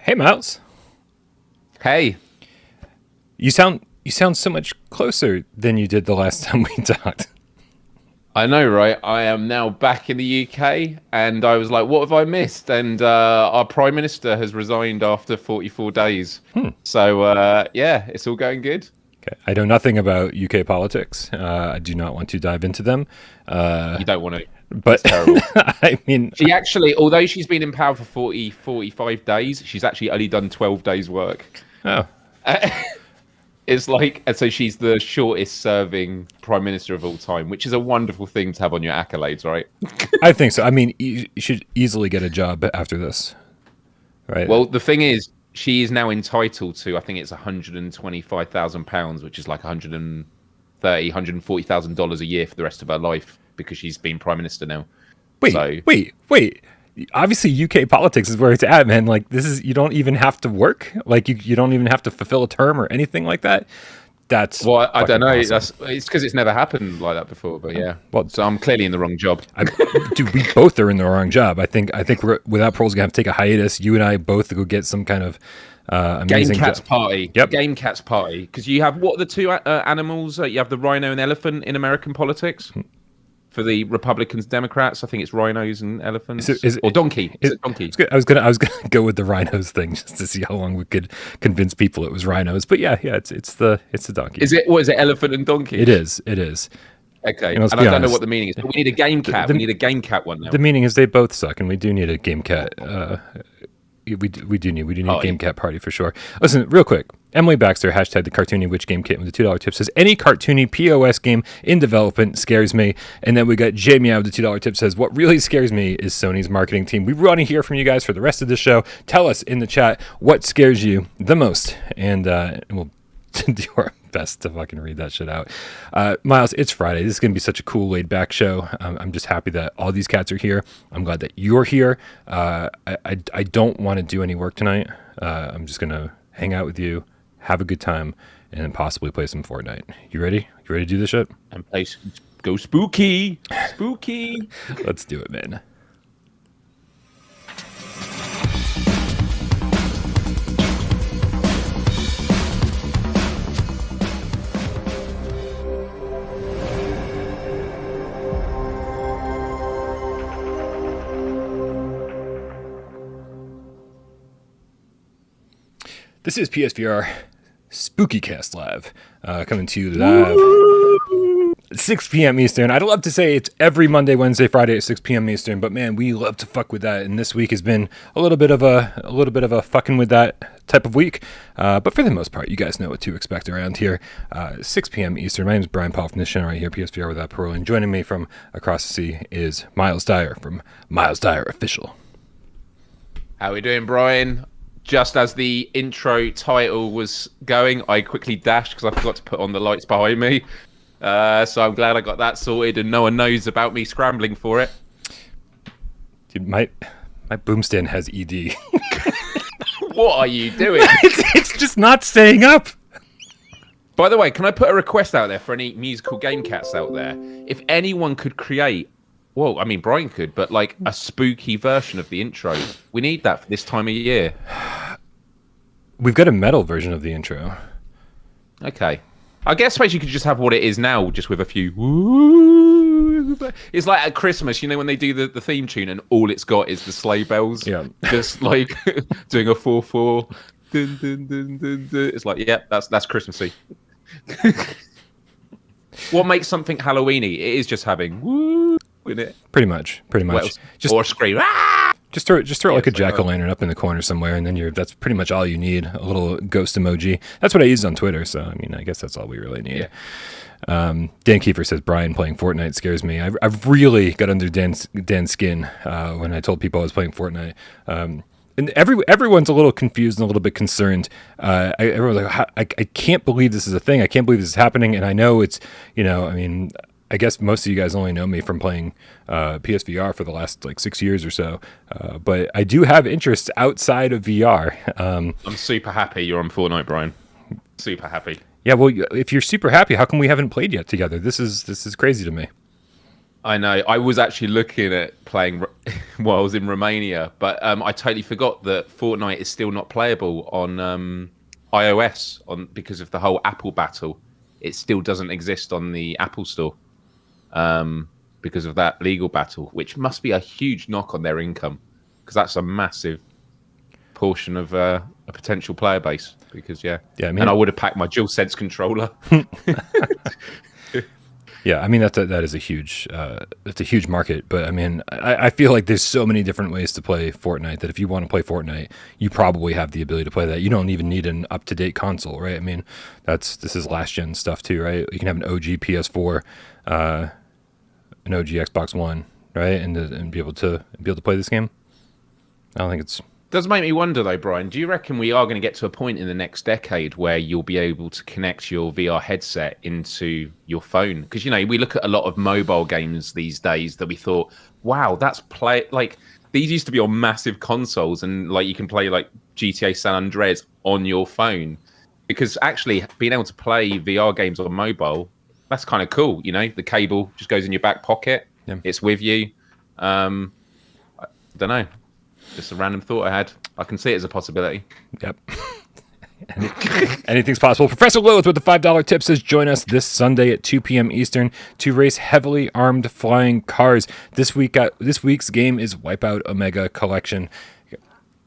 Hey, Miles. Hey. You sound so much closer than you did the last time we talked. I know, right? I am now back in the UK, and I was like, what have I missed? And our Prime Minister has resigned after 44 days. So, yeah, it's all going good. Okay. I know nothing about UK politics. I do not want to dive into them. You don't want to. But It's terrible. I mean, She actually, although she's been in power for 45 days, she's actually only done 12 days' work. oh, It's like, and so she's the shortest serving prime minister of all time, which is a wonderful thing to have on your accolades, right? I think so. I mean, you should easily get a job after this, right? Well, the thing is, she is now entitled to, I think it's £125,000, which is like $140,000 a year for the rest of her life because she's been prime minister now. Wait. Obviously, UK politics is where it's at, man. Like, this is, you don't even have to work. Like, you don't even have to fulfill a term or anything like that. That's well, I don't know. Awesome. It's because it's never happened like that before. But yeah, well, so I'm clearly in the wrong job. Dude, we both are in the wrong job. I think we're without Parole's gonna have to take a hiatus. You and I both go get some kind of amazing Game Cats party. Yep. Game Cats party. Because you have what are the two animals? You have the rhino and elephant in American politics. For the Republicans, Democrats, I think it's rhinos and elephants, or donkey. Is it donkey? I was gonna go with the rhinos thing just to see how long we could convince people it was rhinos. But yeah, it's the donkey. Is it? What is it? Elephant and donkey? It is. Okay, and I don't know what the meaning is. But we need a game cat. We need a game cat one now. The meaning is they both suck, and we do need a game cat. We do need a game cat party for sure. Listen, real quick. Emily Baxter, hashtag the cartoony witch game kit with the $2 tip, says any cartoony POS game in development scares me. And then we got Jamie out with the $2 tip, says what really scares me is Sony's marketing team. We want to hear from you guys for the rest of the show. Tell us in the chat what scares you the most, and we'll do our best to fucking read that shit out. Miles, it's Friday. This is going to be such a cool laid back show. I'm just happy that all these cats are here. I'm glad that you're here. I don't want to do any work tonight. I'm just going to hang out with you, have a good time, and then possibly play some Fortnite. You ready? You ready to do this shit? And go spooky. Spooky. Let's do it, man. This is PSVR Spooky Cast Live, coming to you live at 6 p.m. Eastern. I'd love to say it's every Monday, Wednesday, Friday at 6 p.m. Eastern, but man, we love to fuck with that. And this week has been a little bit of a fucking with that type of week. But for the most part, you guys know what to expect around here. 6 p.m. Eastern. My name is Brian Paul from this channel right here, PSVR without Parole. And joining me from across the sea is Miles Dyer from Miles Dyer Official. How are we doing, Brian? Just as the intro title was going, I quickly dashed because I forgot to put on the lights behind me. So I'm glad I got that sorted and no one knows about me scrambling for it. Dude, my boom stand has ED. What are you doing? It's just not staying up. By the way, can I put a request out there for any musical game cats out there? If anyone could create, well, I mean, Brian could, but like a spooky version of the intro. We need that for this time of year. We've got a metal version of the intro. Okay. I guess you could just have what it is now, just with a few woo. It's like at Christmas, you know, when they do the theme tune and all it's got is the sleigh bells. Yeah. Just like doing a 4/4. Dun, dun, dun, dun, dun. It's like, yeah, that's Christmassy. What makes something Halloweeny? It is just having woo in it. Pretty much. Just or scream. Ah! Just throw like a jack-o'-lantern up in the corner somewhere, and then that's pretty much all you need. A little ghost emoji. That's what I used on Twitter, so I mean, I guess that's all we really need. Yeah. Dan Kiefer says Brian playing Fortnite scares me. I've really got under Dan's skin when I told people I was playing Fortnite. And everyone's a little confused and a little bit concerned. Everyone's like, I can't believe this is a thing. I can't believe this is happening. And I know it's, I mean, I guess most of you guys only know me from playing PSVR for the last like 6 years or so. But I do have interests outside of VR. I'm super happy you're on Fortnite, Brian. Super happy. Yeah, well, if you're super happy, how come we haven't played yet together? This is crazy to me. I know. I was actually looking at playing while I was in Romania. But I totally forgot that Fortnite is still not playable on iOS because of the whole Apple battle. It still doesn't exist on the Apple Store because of that legal battle, which must be a huge knock on their income, because that's a massive portion of a potential player base. Because I mean, and I would have packed my DualSense controller. Yeah, I mean that is a huge that's a huge market, but I mean I feel like there's so many different ways to play Fortnite that if you want to play Fortnite, you probably have the ability to play that. You don't even need an up-to-date console, right? I mean, this is last gen stuff too, right? You can have an OG PS4, an OG Xbox One, right, and be able to play this game. I don't think it's. Does make me wonder though, Brian, do you reckon we are going to get to a point in the next decade where you'll be able to connect your VR headset into your phone? Because, we look at a lot of mobile games these days that we thought, wow, like these used to be on massive consoles, and like you can play like GTA San Andreas on your phone. Because actually being able to play VR games on mobile, that's kind of cool. The cable just goes in your back pocket. Yeah. It's with you. I don't know. Just a random thought I had. I can see it as a possibility. Yep. Anything's possible. Professor Lilith with the $5 tip says, join us this Sunday at 2 p.m. Eastern to race heavily armed flying cars. This week's game is Wipeout Omega Collection.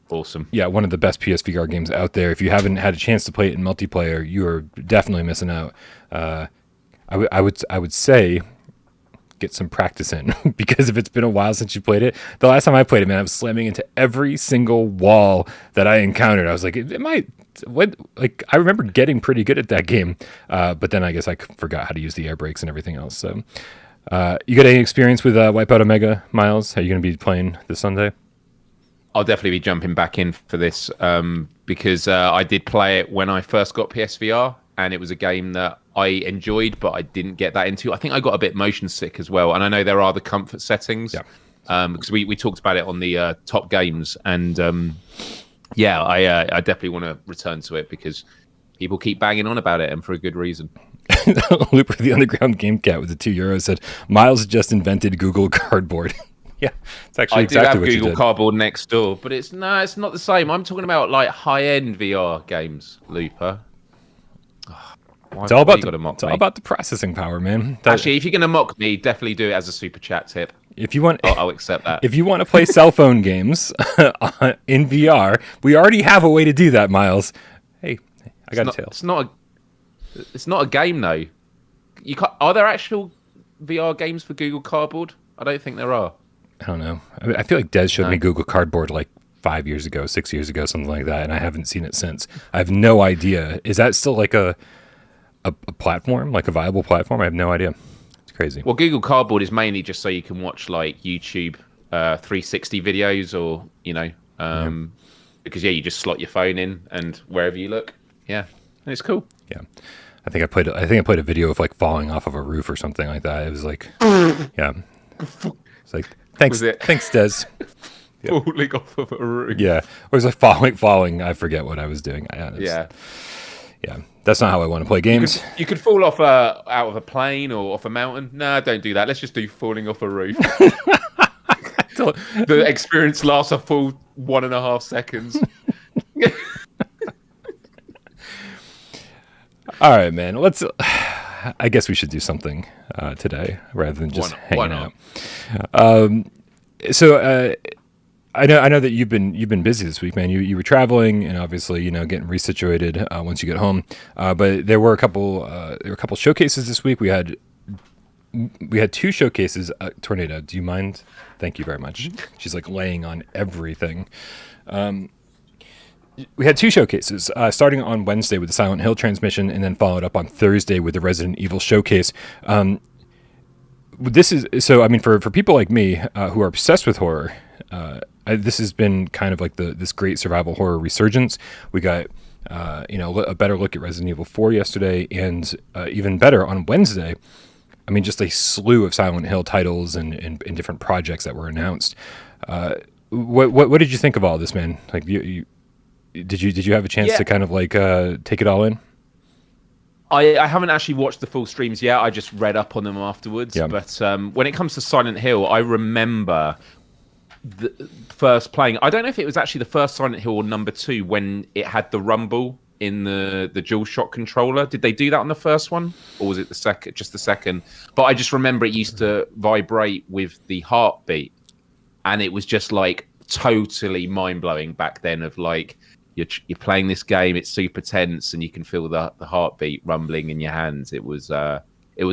Awesome. Yeah, one of the best PSVR games out there. If you haven't had a chance to play it in multiplayer, you are definitely missing out. I would say get some practice in, because if it's been a while since you played it, the last time I played it, man, I was slamming into every single wall that I encountered. I was like, I remember getting pretty good at that game, but then I guess I forgot how to use the air brakes and everything else. So, you got any experience with Wipeout Omega, Miles? Are you going to be playing this Sunday? I'll definitely be jumping back in for this because I did play it when I first got PSVR, and it was a game that I enjoyed, but I didn't get that into. I think I got a bit motion sick as well, and I know there are the comfort settings, because we talked about it on the top games, and I definitely want to return to it because people keep banging on about it, and for a good reason. Looper the Underground Game Cat with the €2 said, Miles just invented Google Cardboard. Yeah, it's actually exactly what you did. I do have Google Cardboard next door, but it's not the same. I'm talking about like high-end VR games, Looper. It's all about the processing power, man. Actually, if you're going to mock me, definitely do it as a super chat tip. If you want, I'll accept that. If you want to play cell phone games in VR, we already have a way to do that, Miles. Hey, I got a tail. It's not a game, though. Are there actual VR games for Google Cardboard? I don't think there are. I don't know. I feel like Des showed me Google Cardboard like 5 years ago, 6 years ago, something like that, and I haven't seen it since. I have no idea. Is that still like a platform, like a viable platform? I have no idea. It's crazy. Well, Google Cardboard is mainly just so you can watch like YouTube 360 videos, or because you just slot your phone in and wherever you look, and it's cool. Yeah, I think I played a video of like falling off of a roof or something like that. It was like, it's like thanks, Des. Yep. Falling off of a roof. Yeah, or it was like falling. I forget what I was doing. Yeah, that's not how I want to play games. You could fall off out of a plane or off a mountain. No, don't do that. Let's just do falling off a roof. The experience lasts a full 1.5 seconds. All right, man. I guess we should do something today rather than just hanging out. I know that you've been busy this week, man. You were traveling and obviously getting resituated once you get home. But there were a couple showcases this week. We had 2 showcases. Tornado, do you mind? Thank you very much. She's like laying on everything. We had 2 showcases, starting on Wednesday with the Silent Hill transmission, and then followed up on Thursday with the Resident Evil showcase. This is so. I mean, for people like me who are obsessed with horror. This has been kind of like this great survival horror resurgence. We got a better look at Resident Evil 4 yesterday, and even better on Wednesday. I mean, just a slew of Silent Hill titles and different projects that were announced. What did you think of all this, man? Like, did you have a chance to kind of like take it all in? I haven't actually watched the full streams yet. I just read up on them afterwards. Yeah. But when it comes to Silent Hill, I remember first playing. I don't know if it was actually the first Silent Hill or number 2 when it had the rumble in the DualShock controller. Did they do that on the first one, or was it the second? Just the second. But I just remember it used to vibrate with the heartbeat, and it was just like totally mind blowing back then. Of like you're playing this game, it's super tense, and you can feel the heartbeat rumbling in your hands. It was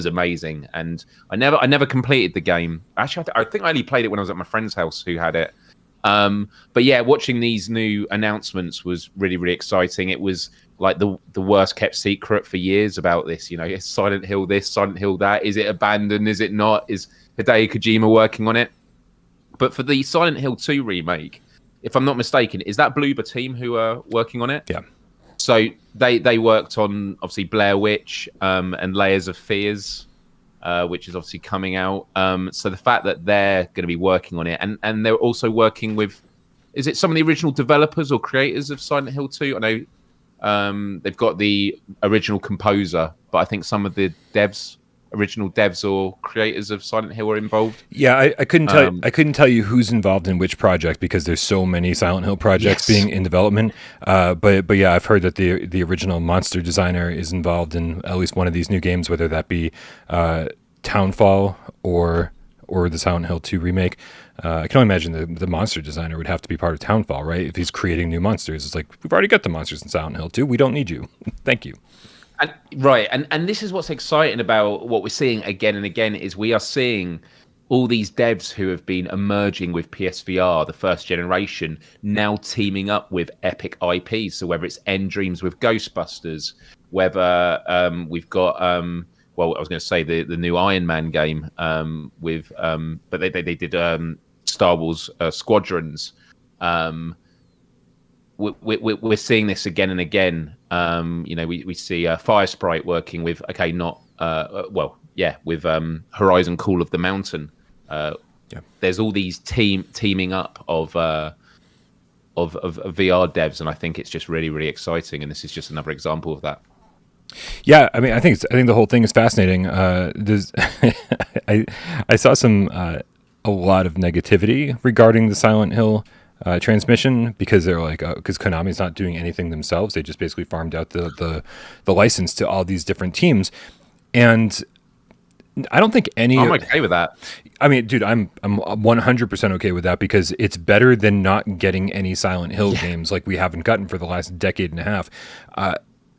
amazing, and I never completed the game. Actually, I think I only played it when I was at my friend's house who had it. But yeah, watching these new announcements was really, really exciting. It was like the worst kept secret for years about this. You know, Silent Hill this, Silent Hill that. Is it abandoned? Is it not? Is Hideo Kojima working on it? But for the Silent Hill 2 remake, if I'm not mistaken, is that Bloober Team who are working on it? Yeah. So they worked on obviously Blair Witch and Layers of Fears, which is obviously coming out. So the fact that they're going to be working on it, and they're also working with, is it some of the original developers or creators of Silent Hill 2? I know they've got the original composer, but I think some of the original devs or creators of Silent Hill are involved. Yeah, I couldn't tell. I couldn't tell you who's involved in which project because there's so many Silent Hill projects being in development. But yeah, I've heard that the original monster designer is involved in at least one of these new games, whether that be Townfall or the Silent Hill 2 remake. I can only imagine the monster designer would have to be part of Townfall, right? If he's creating new monsters, it's like, we've already got the monsters in Silent Hill 2. We don't need you. Thank you. And this is what's exciting about what we're seeing again and again is we are seeing all these devs who have been emerging with PSVR, the first generation, now teaming up with epic IPs. So whether it's End Dreams with Ghostbusters, whether we've got well, I was going to say the new Iron Man game with but they did Star Wars Squadrons. We're seeing this again and again. You know, we see Fire Sprite working with with Horizon Call of the Mountain. There's all these teaming up of VR devs, and I think it's just really, really exciting. And this is just another example of that. Yeah, I mean, I think the whole thing is fascinating. There's I saw a lot of negativity regarding the Silent Hill transmission because they're like, because Konami's not doing anything themselves. They just basically farmed out the license to all these different teams, and I don't think any. I'm okay with that. I mean, dude, I'm 100% okay with that because it's better than not getting any Silent Hill games like we haven't gotten for the last decade and a half.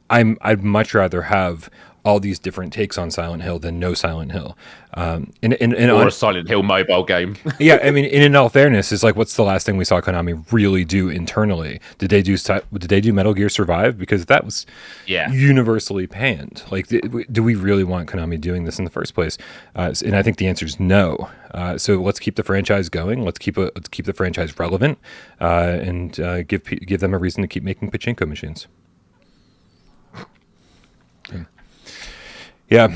I'd much rather have all these different takes on Silent Hill than no Silent Hill. Or a Silent Hill mobile game. Yeah, I mean, in all fairness, it's like, what's the last thing we saw Konami really do internally? Did they do Metal Gear Survive? Because that was universally panned. Like, do we really want Konami doing this in the first place? And I think the answer is no. So let's keep the franchise going. Let's keep the franchise relevant, and give them a reason to keep making pachinko machines. Yeah,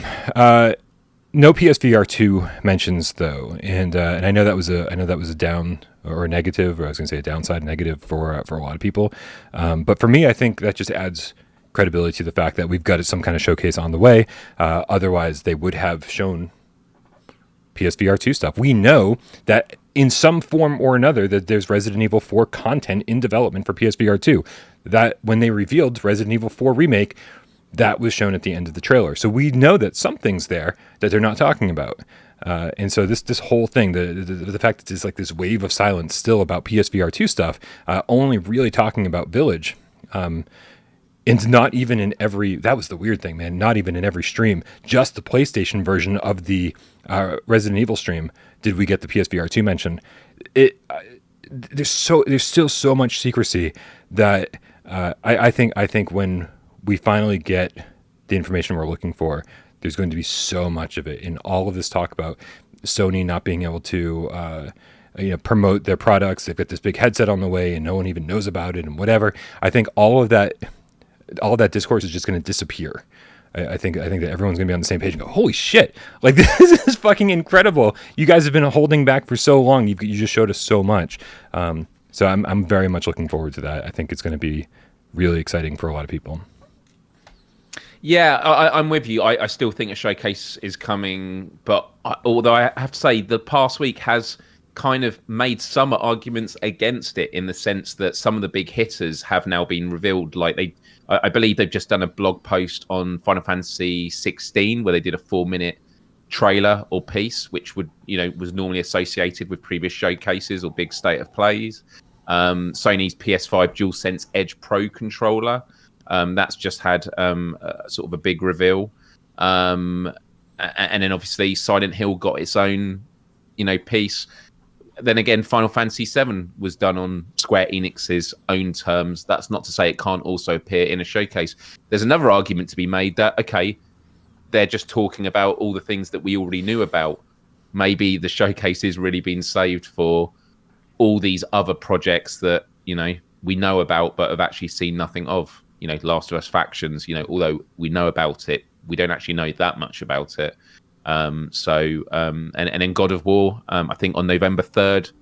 no PSVR 2 mentions though, and I know that was a down or a negative, or I was going to say a downside negative for a lot of people. But for me, I think that just adds credibility to the fact that we've got some kind of showcase on the way. Otherwise, they would have shown PSVR 2 stuff. We know that in some form or another that there's Resident Evil 4 content in development for PSVR 2. That when they revealed Resident Evil 4 Remake, that was shown at the end of the trailer. So we know that something's there that they're not talking about. And so this whole thing, the fact that there's like this wave of silence still about PSVR 2 stuff, only really talking about Village, and not even in every, that was the weird thing, man, not even in every stream, just the PlayStation version of the Resident Evil stream did we get the PSVR 2 mention. There's still so much secrecy that I think when we finally get the information we're looking for, there's going to be so much of it in all of this talk about Sony not being able to promote their products. They've got this big headset on the way and no one even knows about it and whatever. I think all of that discourse is just going to disappear. I think that everyone's going to be on the same page and go, holy shit, like this is fucking incredible. You guys have been holding back for so long. You just showed us so much. So I'm very much looking forward to that. I think it's going to be really exciting for a lot of people. Yeah, I'm with you. I still think a showcase is coming, but although I have to say the past week has kind of made some arguments against it in the sense that some of the big hitters have now been revealed. Like I believe they've just done a blog post on Final Fantasy 16 where they did a 4-minute trailer or piece, which was normally associated with previous showcases or big state of plays. Sony's PS5 DualSense Edge Pro controller, that's just had sort of a big reveal. And then obviously Silent Hill got its own, piece. Then again, Final Fantasy VII was done on Square Enix's own terms. That's not to say it can't also appear in a showcase. There's another argument to be made that, okay, they're just talking about all the things that we already knew about. Maybe the showcase is really being saved for all these other projects that, we know about but have actually seen nothing of. Last of Us Factions, although we know about it, we don't actually know that much about it. And then God of War, I think on November 3rd,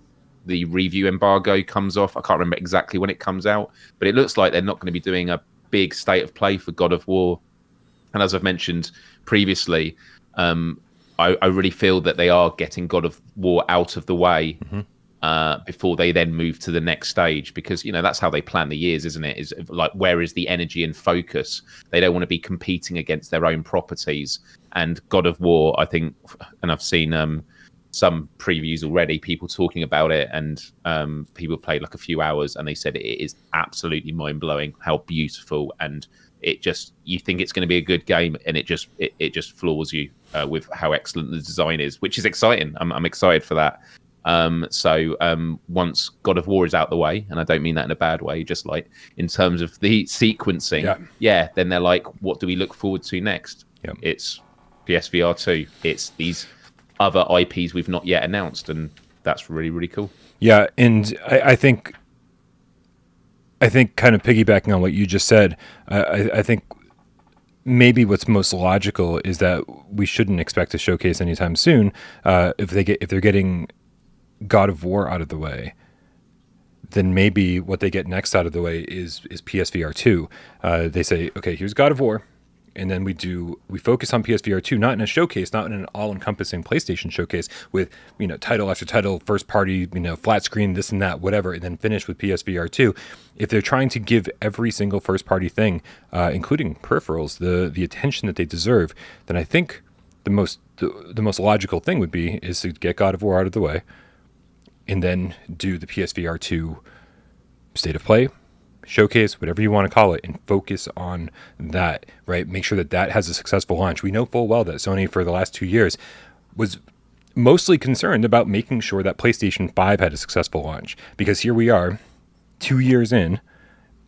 the review embargo comes off. I can't remember exactly when it comes out, but it looks like they're not going to be doing a big state of play for God of War. And as I've mentioned previously, I really feel that they are getting God of War out of the way before they then move to the next stage, because that's how they plan the years, isn't it? Is like, where is the energy and focus? They don't want to be competing against their own properties. And God of War, I think, and I've seen some previews already, people talking about it, and people played like a few hours, and they said it is absolutely mind-blowing how beautiful, and you think it's going to be a good game, and it just floors you with how excellent the design is, which is exciting. I'm excited for that. Once God of War is out the way, and I don't mean that in a bad way, just like in terms of the sequencing, then they're like, what do we look forward to next? It's PSVR 2. It's these other IPs we've not yet announced, and that's really, really cool. Yeah, and I think kind of piggybacking on what you just said, I think maybe what's most logical is that we shouldn't expect a showcase anytime soon. If they're getting God of War out of the way, then maybe what they get next out of the way is PSVR 2. They say, okay, here's God of War, and then we focus on PSVR 2, not in a showcase, not in an all-encompassing PlayStation showcase with title after title, first party, flat screen, this and that, whatever, and then finish with PSVR 2. If they're trying to give every single first party thing, including peripherals, the attention that they deserve, then I think the most logical thing would be is to get God of War out of the way, and then do the PSVR 2 state of play, showcase, whatever you want to call it, and focus on that, right? Make sure that has a successful launch. We know full well that Sony for the last 2 years was mostly concerned about making sure that PlayStation 5 had a successful launch, because here we are 2 years in,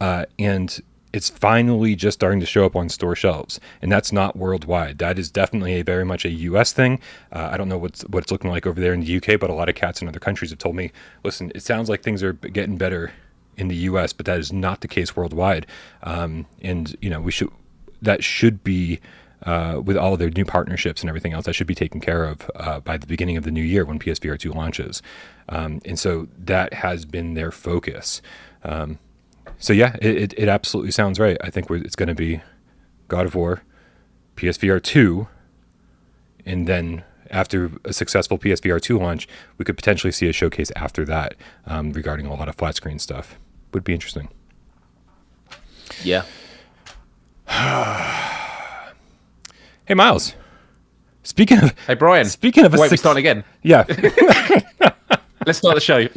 and it's finally just starting to show up on store shelves, and that's not worldwide. That is definitely very much a US thing. I don't know what it's looking like over there in the UK, but a lot of cats in other countries have told me, listen, it sounds like things are getting better in the US, but that is not the case worldwide. And that should be with all of their new partnerships and everything else, that should be taken care of by the beginning of the new year when PSVR 2 launches. And so that has been their focus. So yeah, it absolutely sounds right. I think it's going to be God of War, PSVR 2, and then after a successful PSVR 2 launch, we could potentially see a showcase after that regarding a lot of flat screen stuff. Would be interesting. Yeah. Hey, Miles. Hey, Brian. Speaking of we start again. Yeah. Let's start the show.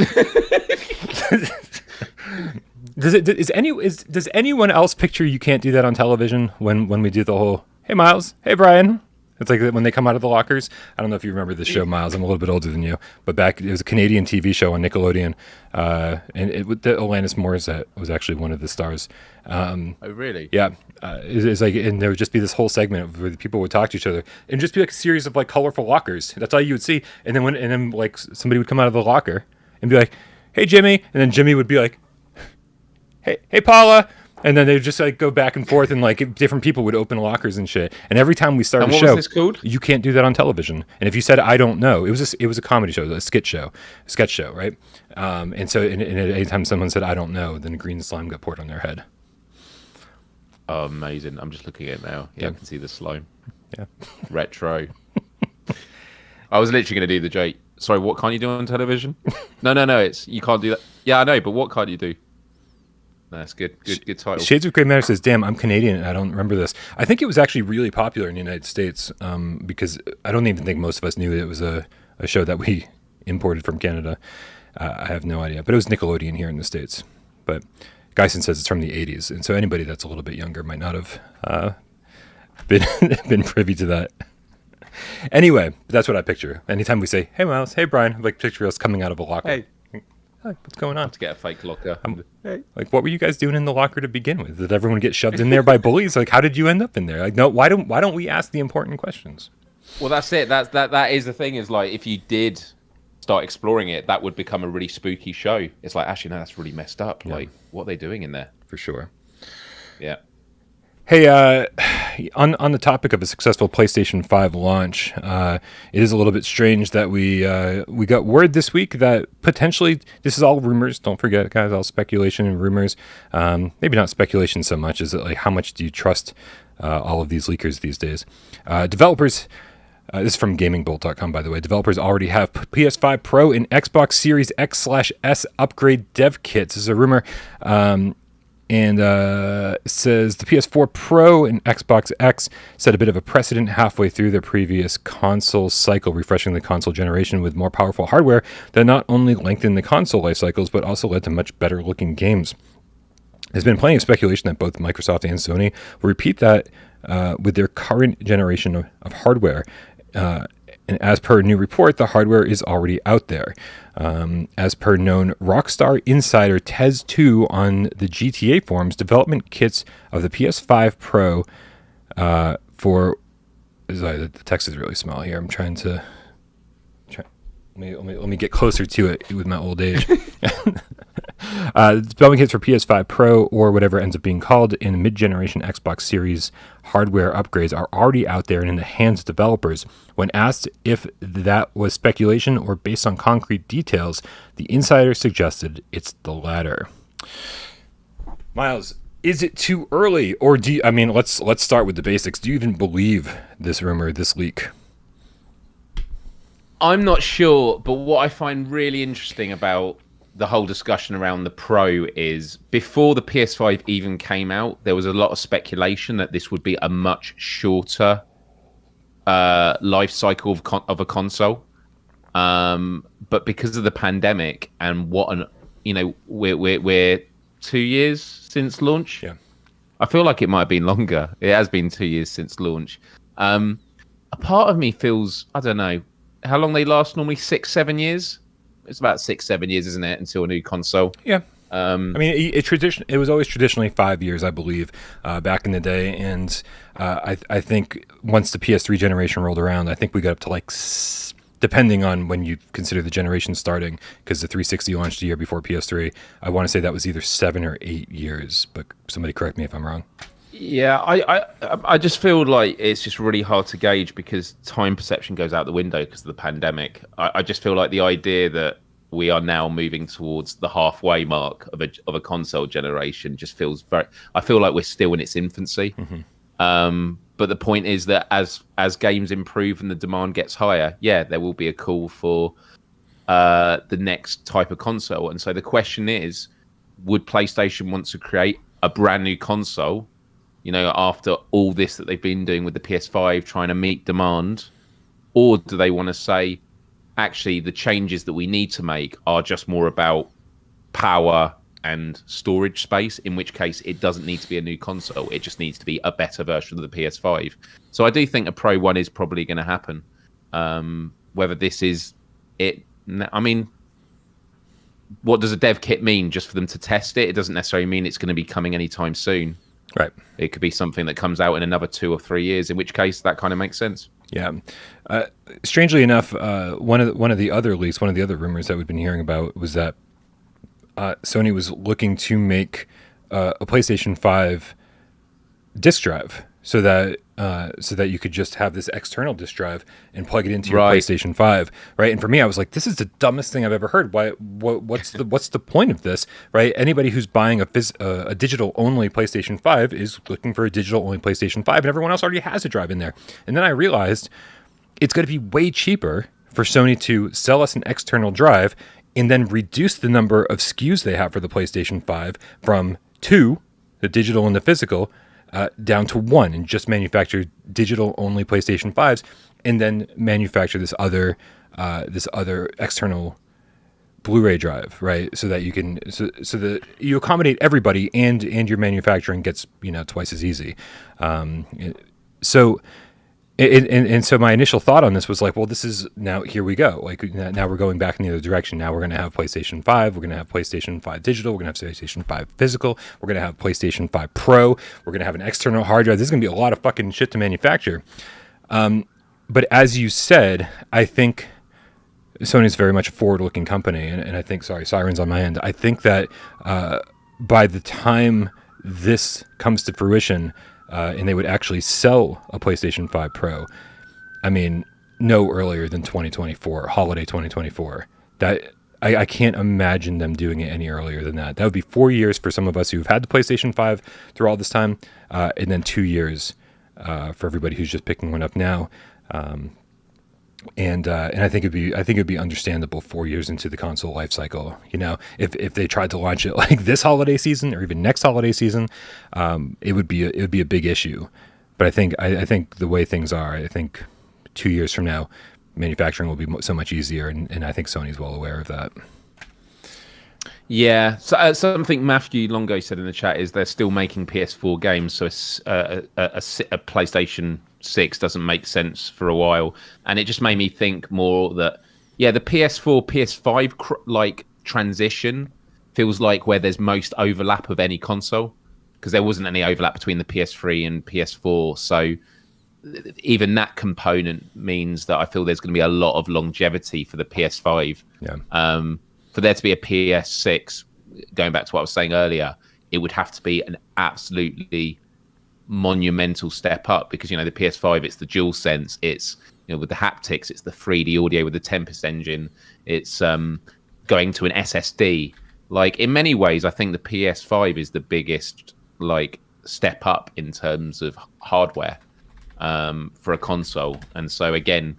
Does anyone else picture you can't do that on television when we do the whole, hey Miles, hey Brian? It's like when they come out of the lockers. I don't know if you remember this show, Miles. I'm a little bit older than you, but it was a Canadian TV show on Nickelodeon, and Alanis Morissette was actually one of the stars. Oh, really? Yeah. It's like, and there would just be this whole segment where the people would talk to each other, and just be like a series of like colorful lockers. That's all you would see. And then like somebody would come out of the locker and be like, hey Jimmy, and then Jimmy would be like, hey Paula, and then they would just like go back and forth, and like different people would open lockers and shit. And every time we started a show, what was this called? You can't do that on television. And if you said I don't know, it was a comedy show, a sketch show, right? And so anytime someone said I don't know, then green slime got poured on their head. Oh, amazing! I'm just looking at it now. Yeah, I can see the slime. Yeah, retro. I was literally going to do the joke. Sorry, what can't you do on television? No. It's you can't do that. Yeah, I know, but what can't you do? That's good. Good title. Shades of Grey Matter says, "Damn, I'm Canadian and I don't remember this." I think it was actually really popular in the United States because I don't even think most of us knew it was a show that we imported from Canada. I have no idea, but it was Nickelodeon here in the States. But Geisen says it's from the 80s, and so anybody that's a little bit younger might not have been privy to that. Anyway, that's what I picture. Anytime we say, "Hey Miles," "Hey Brian," I like picture us coming out of a locker. Hey, what's going on? to get a fake locker. Like, what were you guys doing in the locker to begin with? Did everyone get shoved in there by bullies? Like, how did you end up in there? Like, no, why don't we ask the important questions? Well, that's it. That is the thing. Is like if you did start exploring it, that would become a really spooky show. It's like, actually, no, that's really messed up. Yeah. Like, what are they doing in there? For sure. Yeah. Hey, on the topic of a successful PlayStation 5 launch, it is a little bit strange that we got word this week that potentially, this is all rumors, don't forget, guys, all speculation and rumors. Maybe not speculation so much, is it like how much do you trust all of these leakers these days? Developers, this is from gamingbolt.com, by the way. Developers already have PS5 Pro and Xbox Series X/S upgrade dev kits. This is a rumor. And it says the PS4 Pro and Xbox X set a bit of a precedent halfway through their previous console cycle, refreshing the console generation with more powerful hardware that not only lengthened the console life cycles, but also led to much better looking games. There's been plenty of speculation that both Microsoft and Sony will repeat that with their current generation of hardware. And as per a new report, the hardware is already out there. As per known Rockstar insider Tez2 on the GTA forums, development kits of the PS5 Pro for... Sorry, the text is really small here. I'm trying to... Let me get closer to it with my old age. Development kits for PS5 Pro or whatever ends up being called in mid-generation Xbox Series hardware upgrades are already out there and in the hands of developers. When asked if that was speculation or based on concrete details, the insider suggested it's the latter. Miles, is it too early, or do you, I mean, let's start with the basics. Do you even believe this rumor, this leak? I'm not sure, but what I find really interesting about the whole discussion around the Pro is before the PS5 even came out, there was a lot of speculation that this would be a much shorter life cycle of a console. But because of the pandemic and we're 2 years since launch. Yeah, I feel like it might have been longer. It has been 2 years since launch. A part of me feels, I don't know, how long they last normally, 6-7 years. It's about 6-7 years, isn't it, until a new console? Yeah. I mean, it was always traditionally 5 years, I believe, back in the day. And I think once the PS3 generation rolled around, I think we got up to like, depending on when you consider the generation starting, because the 360 launched a year before PS3, I want to say that was either 7 or 8 years. But somebody correct me if I'm wrong. Yeah, I just feel like it's just really hard to gauge because time perception goes out the window because of the pandemic. I just feel like the idea that we are now moving towards the halfway mark of a console generation just feels very... I feel like we're still in its infancy. Mm-hmm. But the point is that as games improve and the demand gets higher, yeah, there will be a call for the next type of console. And so the question is, would PlayStation want to create a brand new console, you know, after all this that they've been doing with the PS5, trying to meet demand? Or do they want to say, actually, the changes that we need to make are just more about power and storage space, in which case it doesn't need to be a new console. It just needs to be a better version of the PS5. So I do think a Pro 1 is probably going to happen. Whether this is it... I mean, what does a dev kit mean? Just for them to test it? It doesn't necessarily mean it's going to be coming anytime soon. Right. It could be something that comes out in another 2 or 3 years, in which case that kind of makes sense. Yeah. Strangely enough, one of the other leaks, one of the other rumors that we've been hearing about was that Sony was looking to make a PlayStation 5 disk drive so that you could just have this external disk drive and plug it into your PlayStation 5, right? And for me, I was like, this is the dumbest thing I've ever heard. What's the point of this, right? Anybody who's buying a digital only PlayStation 5 is looking for a digital only PlayStation 5, and everyone else already has a drive in there. And then I realized it's going to be way cheaper for Sony to sell us an external drive and then reduce the number of SKUs they have for the PlayStation 5 from 2, the digital and the physical, down to 1, and just manufacture digital-only PlayStation 5s, and then manufacture this other external Blu-ray drive, right? So that you can so that you accommodate everybody, and your manufacturing gets twice as easy. So my initial thought on this was like, well, this is now, here we go. Like now we're going back in the other direction. Now we're going to have PlayStation 5. We're going to have PlayStation 5 digital. We're going to have PlayStation 5 physical. We're going to have PlayStation 5 Pro. We're going to have an external hard drive. This is going to be a lot of fucking shit to manufacture. But as you said, I think Sony's very much a forward-looking company. And I think, sorry, sirens on my end. I think that by the time this comes to fruition, and they would actually sell a PlayStation 5 Pro, I mean, no earlier than 2024, holiday 2024. That I can't imagine them doing it any earlier than that. That would be 4 years for some of us who've had the PlayStation 5 through all this time, and then 2 years for everybody who's just picking one up now. And I think it'd be understandable 4 years into the console life cycle. If they tried to launch it like this holiday season or even next holiday season, it would be a big issue. But I think the way things are, I think 2 years from now, manufacturing will be so much easier, and I think Sony's well aware of that. Yeah, so something Matthew Longo said in the chat is they're still making PS4 games, so a PlayStation 6 doesn't make sense for a while, and it just made me think more that the PS4 PS5 like transition feels like where there's most overlap of any console, because there wasn't any overlap between the PS3 and PS4, so even that component means that I feel there's going to be a lot of longevity for the PS5. For there to be a PS6, going back to what I was saying earlier, it would have to be an absolutely monumental step up, because the PS5, it's the DualSense, it's with the haptics, it's the 3D audio with the Tempest engine, it's going to an SSD. Like, in many ways, I think the PS5 is the biggest like step up in terms of hardware for a console. And so again,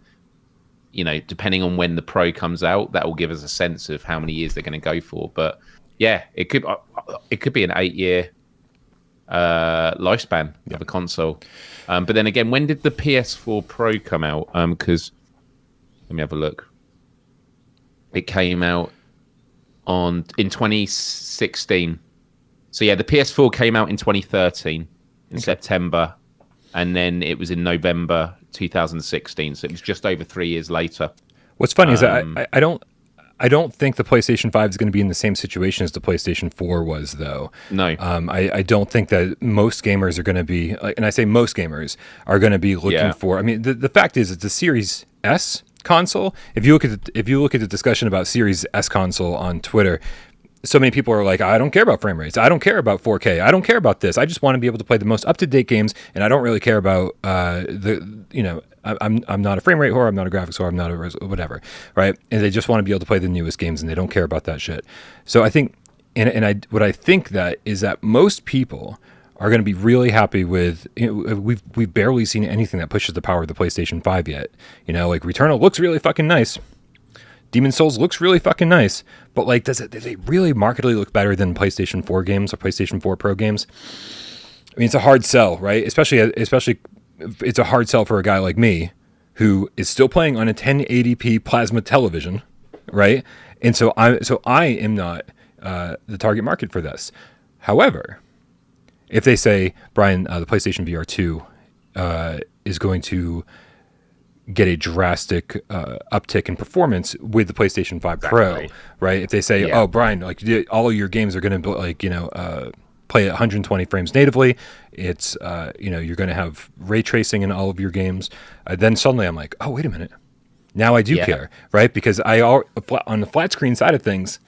depending on when the Pro comes out, that will give us a sense of how many years they're going to go for. But yeah, it could be an 8-year lifespan of a console. But then again, when did the PS4 Pro come out? Because let me have a look. It came out in 2016. So yeah, the PS4 came out in 2013 in September, and then it was in November 2016. So it was just over 3 years later. What's funny is that I don't think the PlayStation 5 is going to be in the same situation as the PlayStation 4 was, though. No. I don't think that most gamers are going to be, and I say most gamers, are going to be looking for, I mean, the fact is, it's a Series S console. If you look at the discussion about Series S console on Twitter, so many people are like, I don't care about frame rates. I don't care about 4K. I don't care about this. I just want to be able to play the most up-to-date games, and I don't really care about I'm not a frame rate whore. I'm not a graphics whore. I'm not a whatever, right? And they just want to be able to play the newest games, and they don't care about that shit. So I think, what I think that is that most people are going to be really happy with. We've barely seen anything that pushes the power of the PlayStation 5 yet. Like Returnal looks really fucking nice. Demon's Souls looks really fucking nice, but like, does it really markedly look better than PlayStation 4 games or PlayStation 4 Pro games? I mean, it's a hard sell, right? Especially it's a hard sell for a guy like me who is still playing on a 1080p plasma television, right? And so I am not the target market for this. However, if they say, Brian, the PlayStation VR 2 is going to get a drastic uptick in performance with the PlayStation 5 Pro, right? If they say, oh, Brian, like all of your games are going to play at 120 frames natively, it's you're going to have ray tracing in all of your games, then suddenly I'm like, oh, wait a minute, now I do care, right? Because on the flat screen side of things,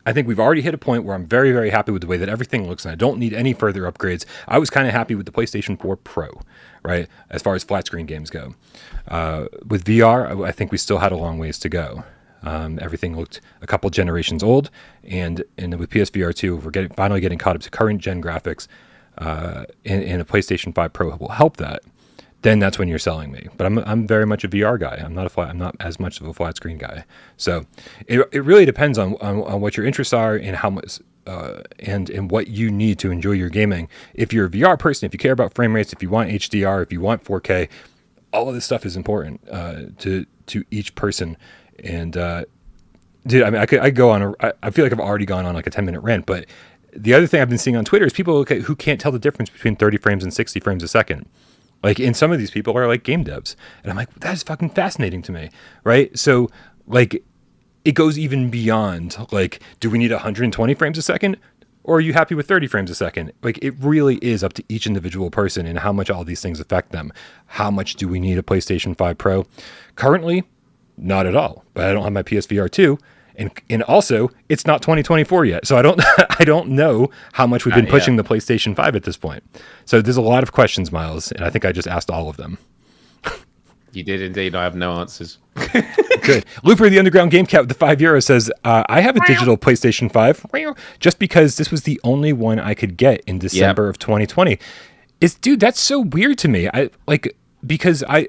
I think we've already hit a point where I'm very, very happy with the way that everything looks, and I don't need any further upgrades. I was kind of happy with the PlayStation 4 Pro, right, as far as flat screen games go. With VR, I think we still had a long ways to go. Everything looked a couple generations old, and with PSVR 2, we're finally getting caught up to current gen graphics, and a PlayStation 5 Pro will help that. then that's when you're selling me. But I'm very much a VR guy. I'm not as much of a flat screen guy. So it really depends on what your interests are and how much and what you need to enjoy your gaming. If you're a VR person, if you care about frame rates, if you want HDR, if you want 4K, all of this stuff is important to each person. And dude, I mean, I could go on. I feel like I've already gone on like a 10-minute rant, but the other thing I've been seeing on Twitter is people who can't tell the difference between 30 frames and 60 frames a second. Like, and some of these people are like game devs. And I'm like, that is fucking fascinating to me, right? So, like, it goes even beyond, like, do we need 120 frames a second? Or are you happy with 30 frames a second? Like, it really is up to each individual person and how much all these things affect them. How much do we need a PlayStation 5 Pro? Currently, not at all. But I don't have my PSVR 2. And also, it's not 2024 yet, so I don't know how much we've been pushing the PlayStation 5 at this point. So there's a lot of questions, Miles, and I think I just asked all of them. You did indeed. I have no answers. Good. Looper, the Underground Game Cat with the €5 says, I have a digital PlayStation 5 just because this was the only one I could get in December of 2020. Dude, that's so weird to me. Because I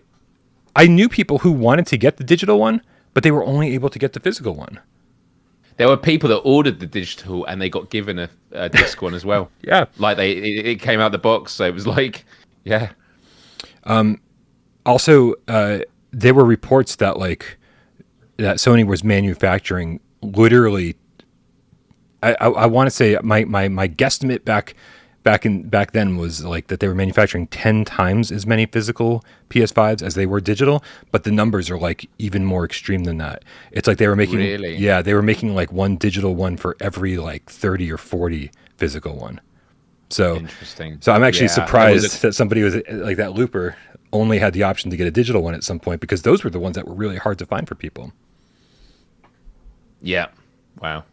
knew people who wanted to get the digital one, but they were only able to get the physical one. There were people that ordered the digital and they got given a disc one as well. Yeah. Like it came out the box. So it was like, yeah. Also, there were reports that that Sony was manufacturing literally, I want to say my guesstimate back then was like that they were manufacturing 10 times as many physical PS5s as they were digital, but the numbers are like even more extreme than that. It's like they were making they were making like one digital one for every like 30 or 40 physical one. So interesting. So I'm actually surprised that somebody was like that Looper only had the option to get a digital one at some point, because those were the ones that were really hard to find for people. Yeah. Wow.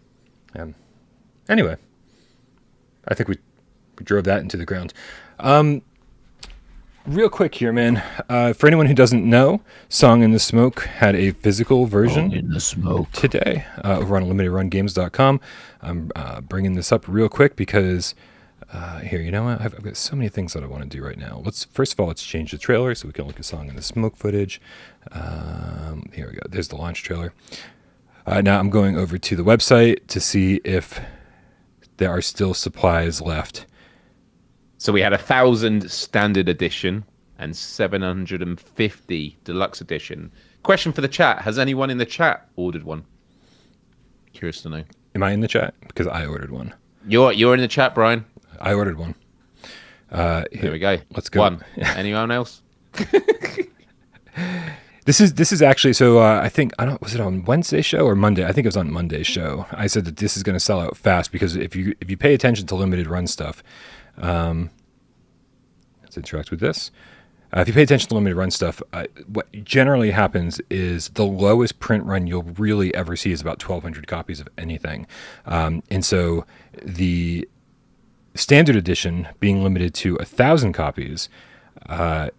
Anyway, I think we drove that into the ground. Real quick here, man. For anyone who doesn't know, Song in the Smoke had a physical version today over on limitedrungames.com. I'm bringing this up real quick because here, you know what? I've got so many things that I want to do right now. First of all, let's change the trailer so we can look at Song in the Smoke footage. Here we go. There's the launch trailer. Now I'm going over to the website to see if there are still supplies left. So we had 1,000 standard edition and 750 deluxe edition. Question for the chat: has anyone in the chat ordered one? Curious to know. Am I in the chat? Because I ordered one. You're in the chat, Brian. I ordered one. Here we go. Let's go. One. Anyone else? This is actually, so I think, was it on Wednesday's show or Monday? I think it was on Monday's show. I said that this is going to sell out fast because if you pay attention to limited run stuff, let's interact with this. If you pay attention to limited run stuff, what generally happens is the lowest print run you'll really ever see is about 1,200 copies of anything. And so the standard edition being limited to 1,000 copies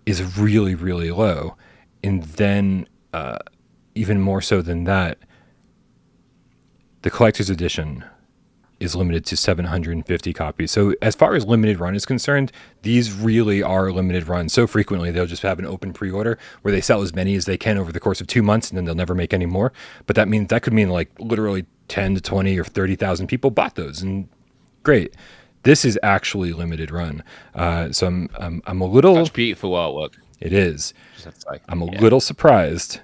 is really, really low. And then even more so than that, the collector's edition is limited to 750 copies. So as far as limited run is concerned, these really are limited runs. So frequently they'll just have an open pre-order where they sell as many as they can over the course of 2 months, and then they'll never make any more. But that could mean like literally 10 to 20 or 30,000 people bought those, and great. This is actually limited run. So I'm a little. That's beautiful artwork. It is. I'm a little surprised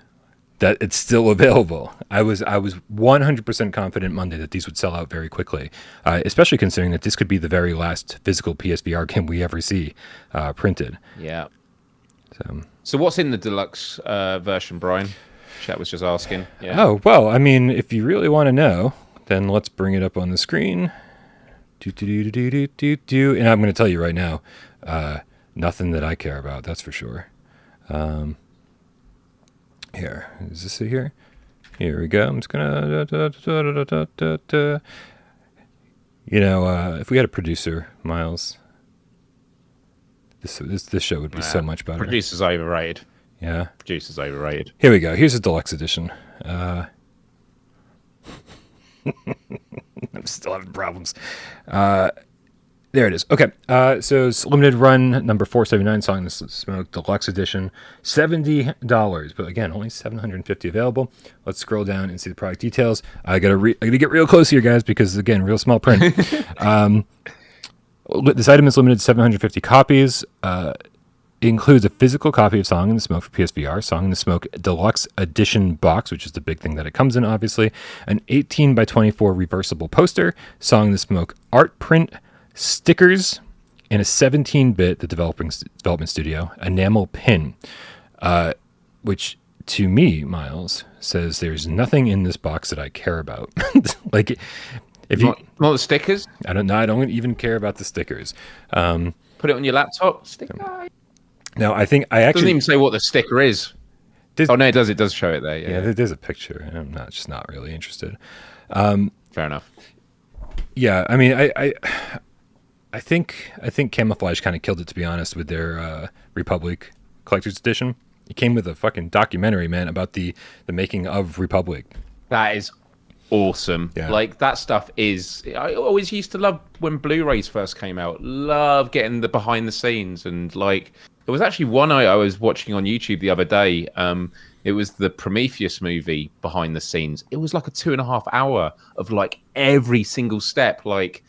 that it's still available. I was 100% confident Monday that these would sell out very quickly, especially considering that this could be the very last physical PSVR game we ever see printed. Yeah. So what's in the deluxe version, Brian? Chat was just asking. Yeah. Oh, well, I mean, if you really want to know, then let's bring it up on the screen. And I'm going to tell you right now, nothing that I care about, that's for sure. Here, is this it here? Here we go. I'm just gonna, if we had a producer, Miles, this show would be so much better. Producer's overrated. Yeah. Producer's overrated. Here we go. Here's a deluxe edition. I'm still having problems. There it is. Okay. So it's limited run number 479, Song in the Smoke Deluxe Edition, $70. But again, only 750 available. Let's scroll down and see the product details. I gotta get real close here, guys, because again, real small print. This item is limited to 750 copies. It includes a physical copy of Song in the Smoke for PSVR, Song in the Smoke Deluxe Edition box, which is the big thing that it comes in, obviously, an 18 by 24 reversible poster, Song in the Smoke art print, stickers, and a 17-bit, the development studio, enamel pin, which to me, Miles, says there's nothing in this box that I care about. Like, if you want the stickers, I don't even care about the stickers. Put it on your laptop. Sticker. No, I think I actually doesn't even say what the sticker is. Oh no, it does. It does show it there. Yeah, there's a picture, and I'm not really interested. Fair enough. Yeah, I mean, I think Camouflage kind of killed it, to be honest, with their Republic Collector's Edition. It came with a fucking documentary, man, about the making of Republic. That is awesome. Yeah. Like, that stuff is... I always used to love when Blu-rays first came out. Love getting the behind the scenes. And, like, there was actually one I was watching on YouTube the other day. It was the Prometheus movie behind the scenes. It was like a 2.5 hour of, like, every single step. Like,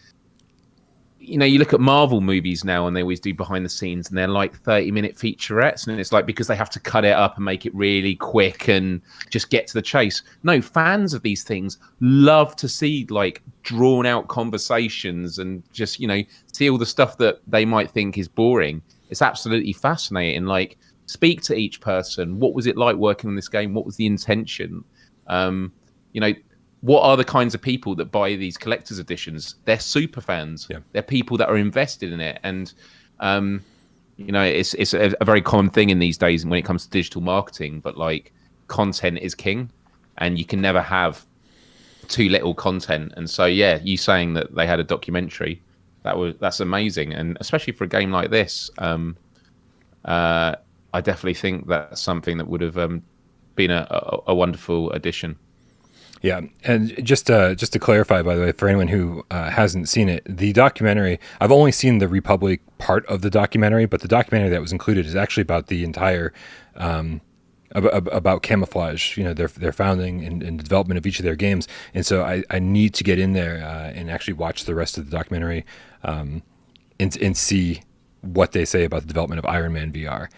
you know, you look at Marvel movies now and they always do behind the scenes and they're like 30-minute featurettes. And it's like, because they have to cut it up and make it really quick and just get to the chase. No, fans of these things love to see like drawn out conversations and just, you know, see all the stuff that they might think is boring. It's absolutely fascinating. Like, speak to each person. What was it like working on this game? What was the intention? You know, what are the kinds of people that buy these collector's editions? They're super fans. Yeah. They're people that are invested in it. And, you know, it's a very common thing in these days when it comes to digital marketing, but like, content is king and you can never have too little content. And so, yeah, you saying that they had a documentary, that's amazing. And especially for a game like this, I definitely think that's something that would have been a wonderful addition. Yeah, and just to clarify, by the way, for anyone who hasn't seen it, the documentary, I've only seen the Republic part of the documentary, but the documentary that was included is actually about the entire, about Camouflage, you know, their founding and development of each of their games. And so I need to get in there and actually watch the rest of the documentary and see what they say about the development of Iron Man VR,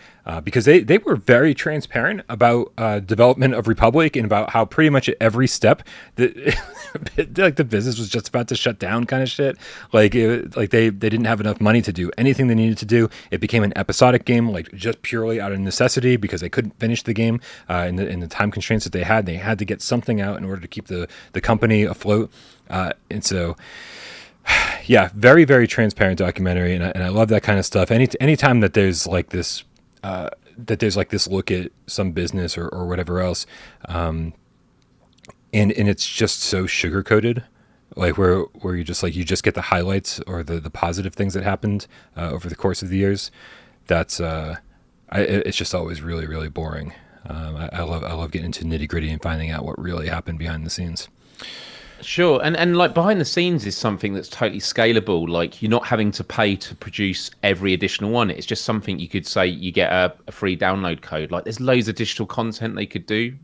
because they were very transparent about development of Republic and about how pretty much at every step like the business was just about to shut down, kind of shit. Like they didn't have enough money to do anything they needed to do. It became an episodic game, like just purely out of necessity because they couldn't finish the game in the time constraints that they had. They had to get something out in order to keep the company afloat, and so. Yeah, very, very transparent documentary, and I love that kind of stuff. Anytime that there's like this, look at some business or whatever else, and it's just so sugar coated, like where you just get the highlights or the positive things that happened over the course of the years. That's it's just always really, really boring. I love getting into nitty gritty and finding out what really happened behind the scenes. Sure, and like behind the scenes is something that's totally scalable. Like, you're not having to pay to produce every additional one. It's just something you could say you get a free download code. Like, there's loads of digital content they could do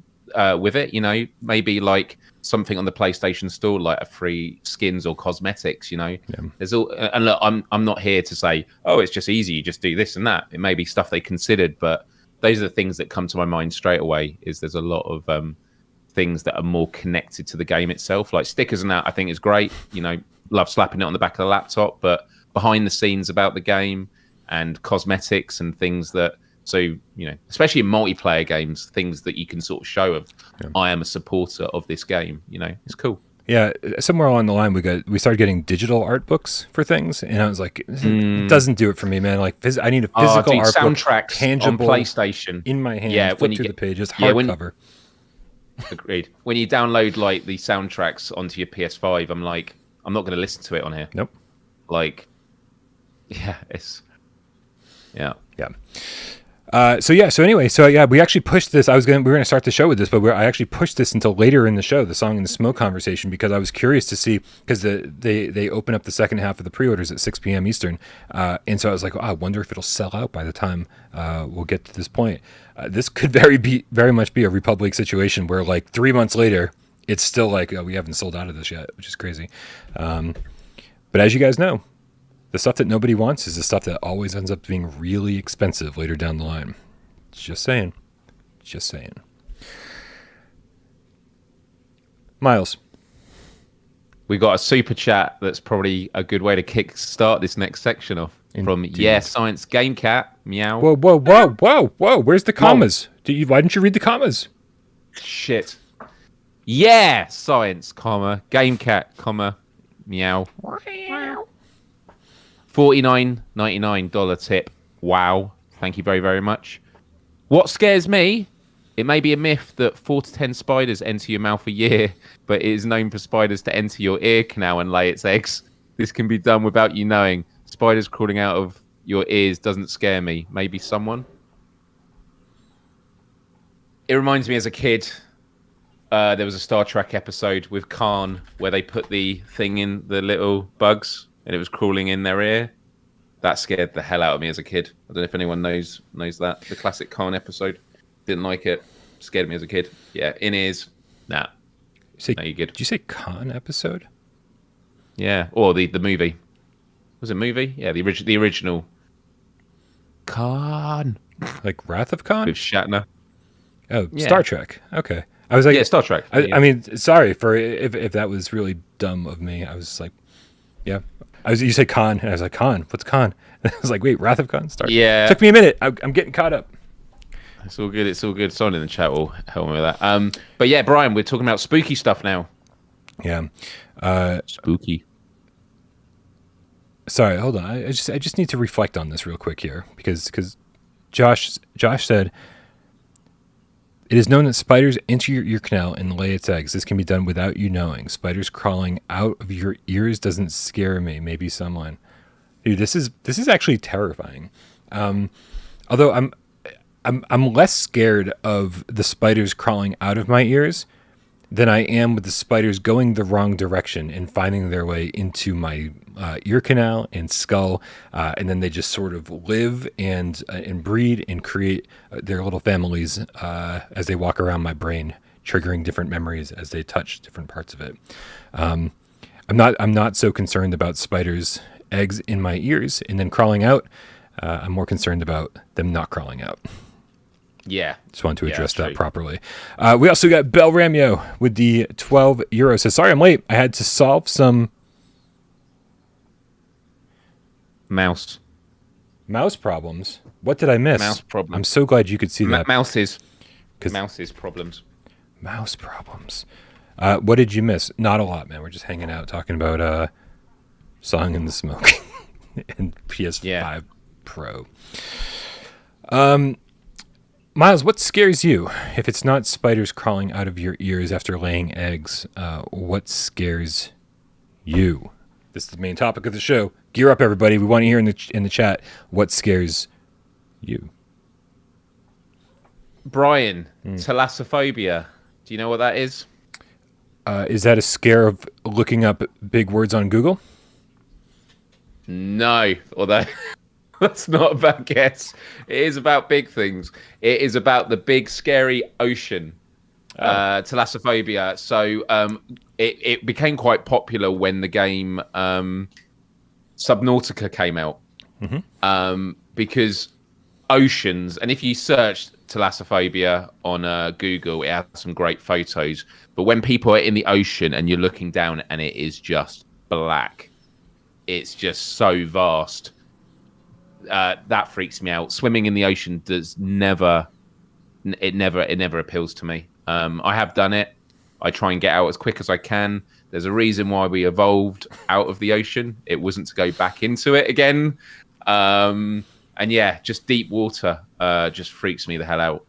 with it. You know, maybe like something on the PlayStation Store, like a free skins or cosmetics. You know, yeah. There's all. And look, I'm not here to say, oh, it's just easy. You just do this and that. It may be stuff they considered, but those are the things that come to my mind straight away. Is there's a lot of things that are more connected to the game itself, like stickers and that. I think is great. You know, love slapping it on the back of the laptop, but behind the scenes about the game and cosmetics and things that, so, you know, especially in multiplayer games, things that you can sort of show of, yeah. I am a supporter of this game. You know, it's cool. Yeah, somewhere along the line we started getting digital art books for things, and I was like, it doesn't do it for me, man. Like, I need a physical art soundtracks book, tangible, on PlayStation, in my hand. Yeah, flip through the pages, hardcover. Agreed. When you download like the soundtracks onto your PS5, I'm like, I'm not going to listen to it on here. Nope. Like, yeah, it's, yeah. So yeah, we actually pushed this. We were gonna start the show with this, but I actually pushed this until later in the show, the Song and the Smoke conversation, because I was curious to see, because they open up the second half of the pre-orders at 6 p.m. Eastern, and so I was like, I wonder if it'll sell out by the time we'll get to this point. This could very much be a Republic situation where like 3 months later, it's still like, we haven't sold out of this yet, which is crazy. But as you guys know, the stuff that nobody wants is the stuff that always ends up being really expensive later down the line. Just saying. Miles. We got a super chat that's probably a good way to kick-start this next section off. From Science Game Cat. Meow. Whoa. Where's the commas? Why didn't you read the commas? Shit. Science, comma, Game Cat, comma, meow. $49.99 tip. Wow. Thank you very, very much. What scares me? It may be a myth that 4 to 10 spiders enter your mouth a year, but it is known for spiders to enter your ear canal and lay its eggs. This can be done without you knowing. Spiders crawling out of your ears doesn't scare me. Maybe someone? It reminds me as a kid, there was a Star Trek episode with Khan where they put the thing in the little bugs and it was crawling in their ear. That scared the hell out of me as a kid. I don't know if anyone knows that. The classic Khan episode. Didn't like it. Scared me as a kid. Yeah, in ears. Nah. No, you good. Did you say Khan episode? Yeah, or the movie. Was it a movie? Yeah, the original. Khan. Like Wrath of Khan? With Shatner. Oh, yeah. Star Trek. Okay. I was like, yeah, Star Trek. I mean, sorry for if that was really dumb of me. I was like, yeah. You said Khan, and I was like, Khan? What's Khan? And I was like, wait, Wrath of Khan? Star Trek. Yeah. It took me a minute. I'm getting caught up. It's all good. Someone in the chat will help me with that. But yeah, Brian, we're talking about spooky stuff now. Yeah. Spooky. Sorry, hold on. I just need to reflect on this real quick here because Josh said, it is known that spiders enter your ear canal and lay its eggs. This can be done without you knowing. Spiders crawling out of your ears doesn't scare me. Maybe someone. Dude, this is actually terrifying. Although I'm less scared of the spiders crawling out of my ears than I am with the spiders going the wrong direction and finding their way into my ear canal and skull, and then they just sort of live and breed and create their little families as they walk around my brain, triggering different memories as they touch different parts of it. I'm not so concerned about spiders' eggs in my ears and then crawling out. I'm more concerned about them not crawling out. Yeah. Just wanted to address that properly. We also got Bel Ramio with the €12. Says, sorry I'm late. I had to solve some mouse problems. What did I miss? Mouse problems. I'm so glad you could see that. Mouses problems. Mouse problems. What did you miss? Not a lot, man. We're just hanging out talking about Song and the Smoke and PS5 Pro. Miles, what scares you? If it's not spiders crawling out of your ears after laying eggs, what scares you? This is the main topic of the show. Gear up, everybody. We want to hear in the chat what scares you. Brian, thalassophobia. Do you know what that is? Is that a scare of looking up big words on Google? No, although that's not a bad guess. It is about big things. It is about the big, scary ocean. Thalassophobia. So it became quite popular when the game Subnautica came out. Mm-hmm. Because oceans, and if you search thalassophobia on Google, it has some great photos. But when people are in the ocean and you're looking down and it is just black, it's just so vast. That freaks me out. Swimming in the ocean never appeals to me. I have done it. I try and get out as quick as I can. There's a reason why we evolved out of the ocean. It wasn't to go back into it again. And yeah, just deep water just freaks me the hell out.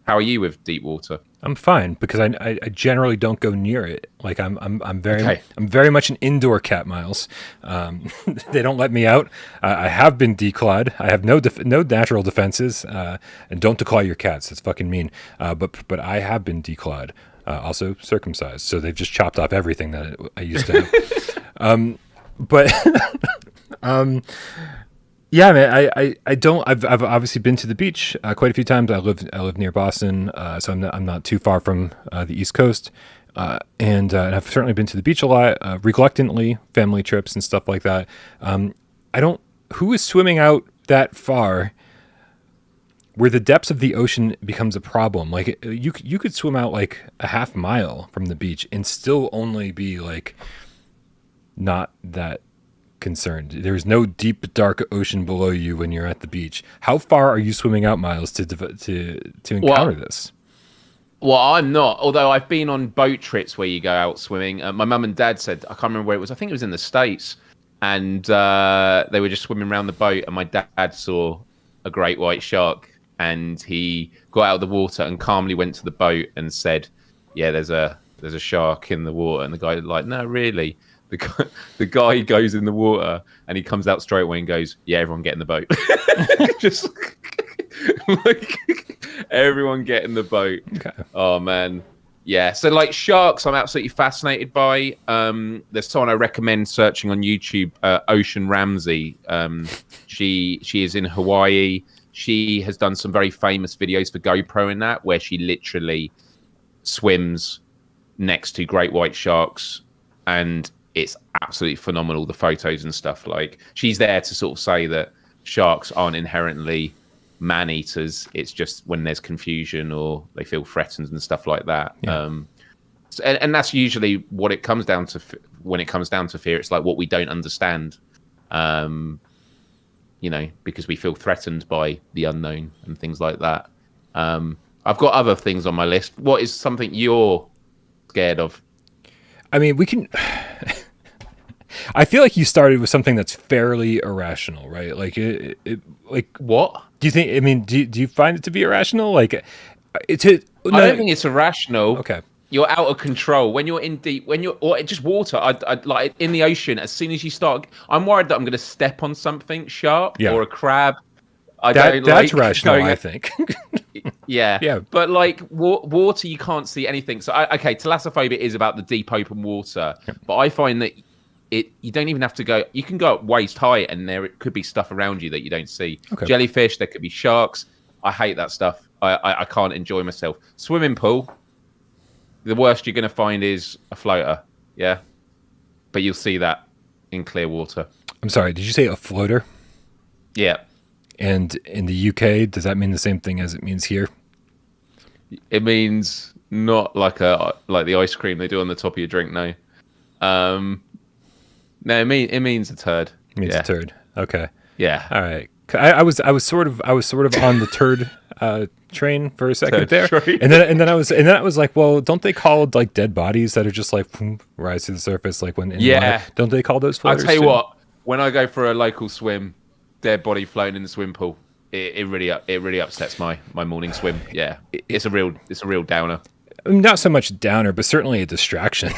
How are you with deep water? I'm fine because I generally don't go near it. Like I'm very Okay. I'm very much an indoor cat, Miles. They don't let me out. I have been declawed. I have no natural defenses, and don't declaw your cats. It's fucking mean. But I have been declawed. Also circumcised. So they've just chopped off everything that I used to have. But yeah, man, I don't. I've obviously been to the beach quite a few times. I live near Boston, so I'm not too far from the East Coast, and I've certainly been to the beach a lot, reluctantly, family trips and stuff like that. I don't. Who is swimming out that far, where the depths of the ocean becomes a problem? Like you could swim out like a half mile from the beach and still only be like not that concerned. There's no deep, dark ocean below you when you're at the beach. How far are you swimming out, Miles, to encounter this? Well, I'm not. Although I've been on boat trips where you go out swimming. My mum and dad said, I can't remember where it was. I think it was in the States, and they were just swimming around the boat, and my dad saw a great white shark, and he got out of the water and calmly went to the boat and said, "Yeah, there's a shark in the water." And the guy was like, "No, really." The guy goes in the water and he comes out straight away and goes, "Yeah, everyone get in the boat." Just like everyone get in the boat. Okay. Oh man, yeah. So like sharks, I'm absolutely fascinated by. There's someone I recommend searching on YouTube, Ocean Ramsey. She is in Hawaii. She has done some very famous videos for GoPro in that, where she literally swims next to great white sharks, and it's absolutely phenomenal, the photos and stuff. Like, she's there to sort of say that sharks aren't inherently man-eaters. It's just when there's confusion or they feel threatened and stuff like that. Yeah. And that's usually what it comes down to when it comes down to fear. It's like what we don't understand, because we feel threatened by the unknown and things like that. I've got other things on my list. What is something you're scared of? I mean, we can... I feel like you started with something that's fairly irrational, right? Like, like what do you think? I mean, do you find it to be irrational? Like, I don't think it's irrational. Okay, you're out of control when you're in deep. Or just water. I like in the ocean. As soon as you start, I'm worried that I'm going to step on something sharp or a crab. That's rational, I think. Yeah. But like water, you can't see anything. So thalassophobia is about the deep open water. But I find that you don't even have to go. You can go up waist high, and there could be stuff around you that you don't see. Okay. Jellyfish, there could be sharks. I hate that stuff. I can't enjoy myself. Swimming pool, the worst you're going to find is a floater. Yeah, but you'll see that in clear water. I'm sorry, did you say a floater? Yeah. And in the UK, does that mean the same thing as it means here? It means not like the ice cream they do on the top of your drink. No. No, it means a turd. It means a turd. Okay. Yeah. All right. I was sort of on the turd train for a second there, and then I was like, well, don't they call like dead bodies that are just like rise to the surface, like when water, don't they call those floaters? I'll tell you what. When I go for a local swim, dead body floating in the swim pool, it really upsets my morning swim. Yeah, it's a real downer. Not so much downer, but certainly a distraction.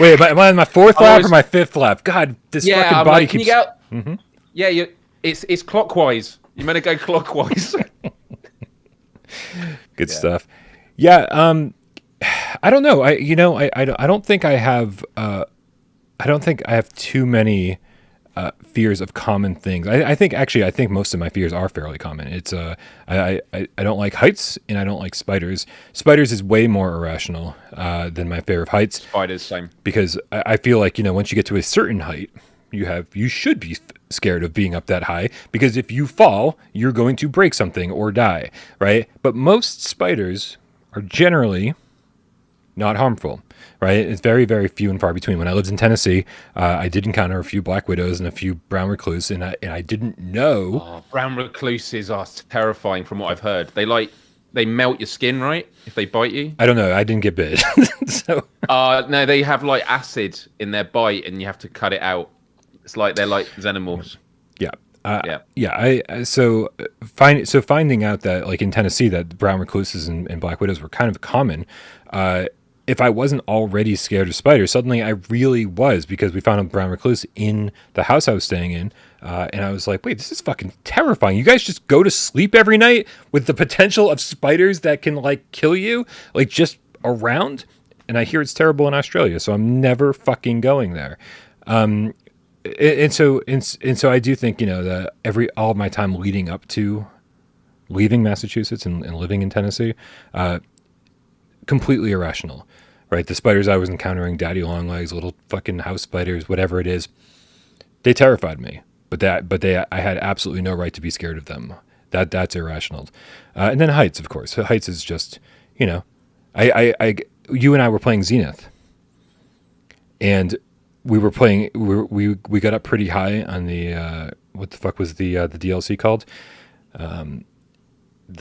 Wait, am I on my fourth lap or my fifth lap? God, this fucking body keeps... Mm-hmm. Yeah, it's clockwise. You're meant to go clockwise. Good stuff. Yeah, I don't know. I don't think I have... I don't think I have too many fears of common things. I think most of my fears are fairly common. It's I don't like heights, and I don't like spiders. Spiders is way more irrational than my fear of heights. Spiders, same. Because I feel like, once you get to a certain height, you should be scared of being up that high, because if you fall, you're going to break something or die, right? But most spiders are generally not harmful. Right, it's very, very few and far between. When I lived in Tennessee, I did encounter a few black widows and a few brown recluse, and I didn't know. Oh, brown recluses are terrifying, from what I've heard. They melt your skin, right? If they bite you. I don't know. I didn't get bit. So. No, they have like acid in their bite, and you have to cut it out. It's like they're like xenomorphs. Yeah. So finding out that like in Tennessee that brown recluses and black widows were kind of common. If I wasn't already scared of spiders, suddenly I really was, because we found a brown recluse in the house I was staying in. And I was like, wait, this is fucking terrifying. You guys just go to sleep every night with the potential of spiders that can like kill you, like just around. And I hear it's terrible in Australia, so I'm never fucking going there. And so I do think, that all of my time leading up to leaving Massachusetts and living in Tennessee, completely irrational, right? The spiders I was encountering, daddy long legs, little fucking house spiders, whatever it is, they terrified me. I had absolutely no right to be scared of them. That's irrational. And then heights, of course. So heights is just, you and I were playing Zenith, and we were playing. We got up pretty high on the what the fuck was the DLC called? The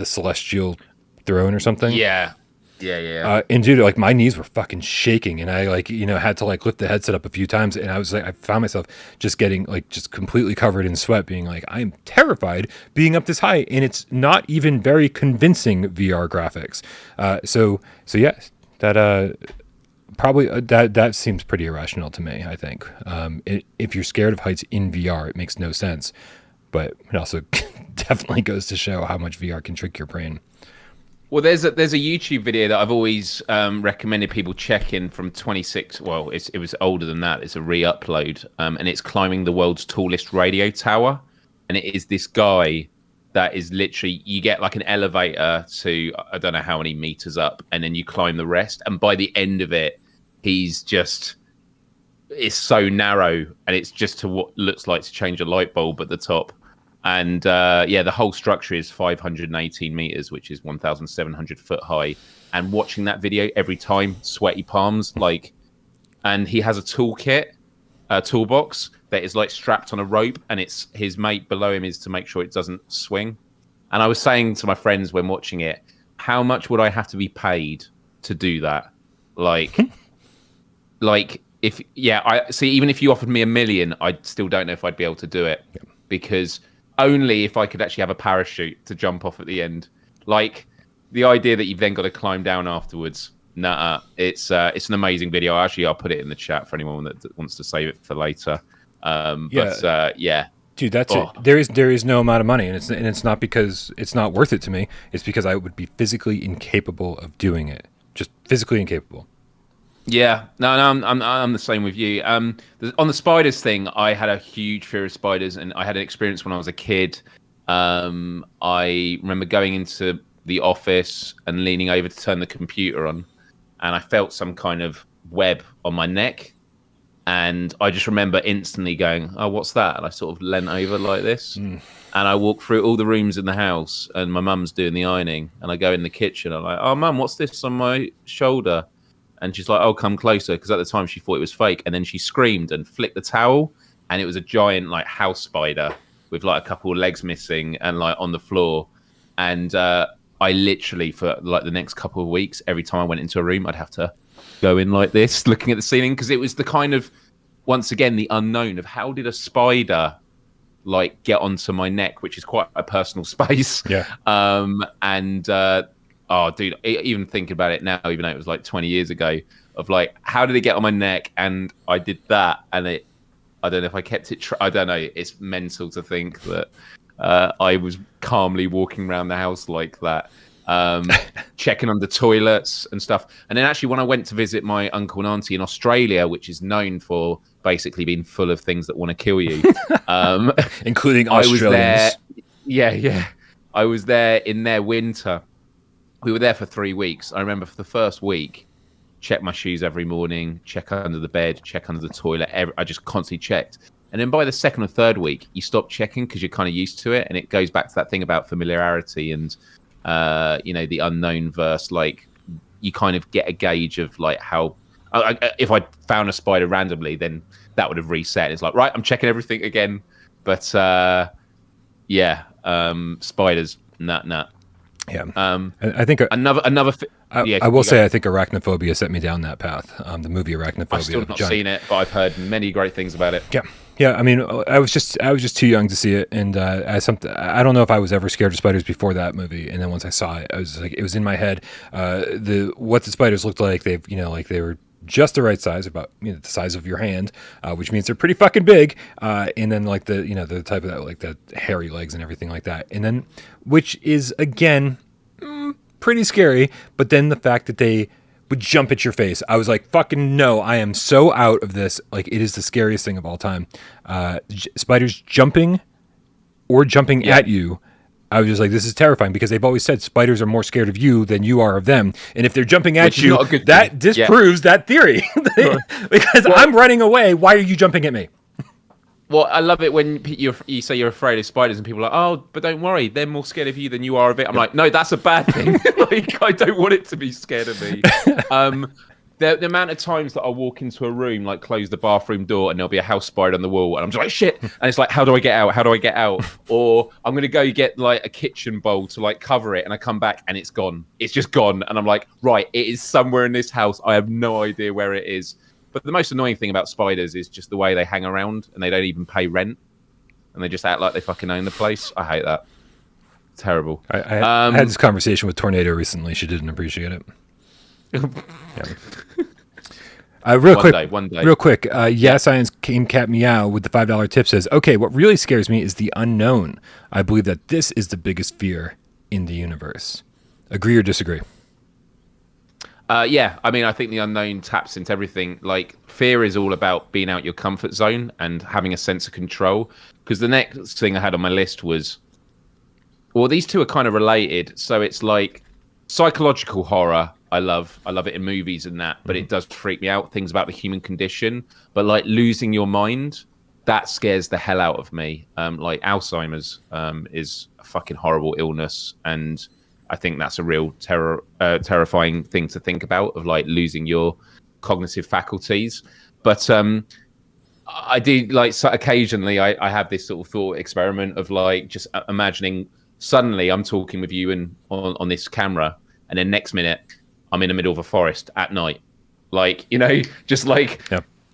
Celestial Throne or something. Yeah. And dude, like my knees were fucking shaking, and I had to like lift the headset up a few times, and I was like, I found myself just getting like just completely covered in sweat, being like, I'm terrified being up this high, and it's not even very convincing VR graphics. So yes, that probably that seems pretty irrational to me. I think if you're scared of heights in VR, it makes no sense, but it also definitely goes to show how much VR can trick your brain. Well, there's a YouTube video that I've always recommended people check in from 26. Well, it was older than that. It's a re-upload, and it's climbing the world's tallest radio tower. And it is this guy that is literally, you get like an elevator to, I don't know how many meters up, and then you climb the rest. And by the end of it, it's so narrow, and it's just to what looks like to change a light bulb at the top. And the whole structure is 518 meters, which is 1,700 foot high. And watching that video every time, sweaty palms, and he has a toolbox that is like strapped on a rope, and it's his mate below him is to make sure it doesn't swing. And I was saying to my friends when watching it, how much would I have to be paid to do that? Even if you offered me $1 million, I still don't know if I'd be able to do it, because only if I could actually have a parachute to jump off at the end. Like the idea that you've then got to climb down afterwards. It's an amazing video. I'll put it in the chat for anyone that wants to save it for later. Dude, that's it. There is no amount of money, and it's not because it's not worth it to me. It's because I would be physically incapable of doing it. Just physically incapable. Yeah, no, I'm the same with you. On the spiders thing, I had a huge fear of spiders, and I had an experience when I was a kid. I remember going into the office and leaning over to turn the computer on, and I felt some kind of web on my neck, and I just remember instantly going, "Oh, what's that?" And I sort of leant over like this, and I walked through all the rooms in the house, and my mum's doing the ironing, and I go in the kitchen, I'm like, "Oh, mum, what's this on my shoulder?" And she's like, "Oh, come closer," because at the time she thought it was fake. And then she screamed and flicked the towel, and it was a giant like house spider with like a couple of legs missing and like on the floor. And I literally for like the next couple of weeks, every time I went into a room, I'd have to go in like this, looking at the ceiling, because it was the kind of, once again, the unknown of how did a spider like get onto my neck, which is quite a personal space. Yeah. Oh, dude, even thinking about it now, even though it was like 20 years ago, of like, how did it get on my neck? And I did that, and I don't know if I kept it. I don't know. It's mental to think that I was calmly walking around the house like that, checking under toilets and stuff. And then actually, when I went to visit my uncle and auntie in Australia, which is known for basically being full of things that want to kill you, including Australians. I was there in their winter. We were there for 3 weeks. I remember for the first week, check my shoes every morning, check under the bed, check under the toilet. I just constantly checked. And then by the second or third week, you stop checking because you're kind of used to it. And it goes back to that thing about familiarity and, the unknown verse. Like, you kind of get a gauge of like how, if I found a spider randomly, then that would have reset. It's like, right, I'm checking everything again. But spiders, nah. Yeah, I think another. I will say I think Arachnophobia set me down that path. The movie Arachnophobia. I've still not seen it, but I've heard many great things about it. Yeah. I mean, I was just too young to see it, and I don't know if I was ever scared of spiders before that movie, and then once I saw it, I was like, it was in my head. What the spiders looked like, they were just the right size, about the size of your hand, which means they're pretty fucking big. And then like the type of that, like the hairy legs and everything like that, and then which is again pretty scary. But then the fact that they would jump at your face, I was like, fucking no, I am so out of this. Like, it is the scariest thing of all time. Spiders jumping at you. I was just like, this is terrifying, because they've always said spiders are more scared of you than you are of them. And if they're jumping at you, that disproves that theory. Because I'm running away. Why are you jumping at me? Well, I love it when you say you're afraid of spiders and people are like, oh, but don't worry, they're more scared of you than you are of it. I'm like, no, that's a bad thing. Like, I don't want it to be scared of me. The amount of times that I walk into a room, like close the bathroom door, and there'll be a house spider on the wall, and I'm just like, shit. And it's like, how do I get out? How do I get out? Or I'm going to go get like a kitchen bowl to like cover it, and I come back and it's gone. It's just gone. And I'm like, right, it is somewhere in this house. I have no idea where it is. But the most annoying thing about spiders is just the way they hang around, and they don't even pay rent, and they just act like they fucking own the place. I hate that. Terrible. I had this conversation with Tornado recently. She didn't appreciate it. One day. Real quick. Science Game Cat Meow with the $5 tip says, okay, what really scares me is the unknown. I believe that this is the biggest fear in the universe. Agree or disagree? Yeah, I mean, I think the unknown taps into everything. Like, fear is all about being out your comfort zone and having a sense of control. Because the next thing I had on my list was, well, these two are kind of related. So it's like psychological horror. I love it in movies and that, but it does freak me out. Things about the human condition, but like losing your mind, that scares the hell out of me. Like Alzheimer's is a fucking horrible illness, and I think that's a real terrifying thing to think about, of like losing your cognitive faculties. But I do like, so occasionally I have this sort of thought experiment of like just imagining suddenly I'm talking with you and on this camera, and then next minute I'm in the middle of a forest at night. Like, just like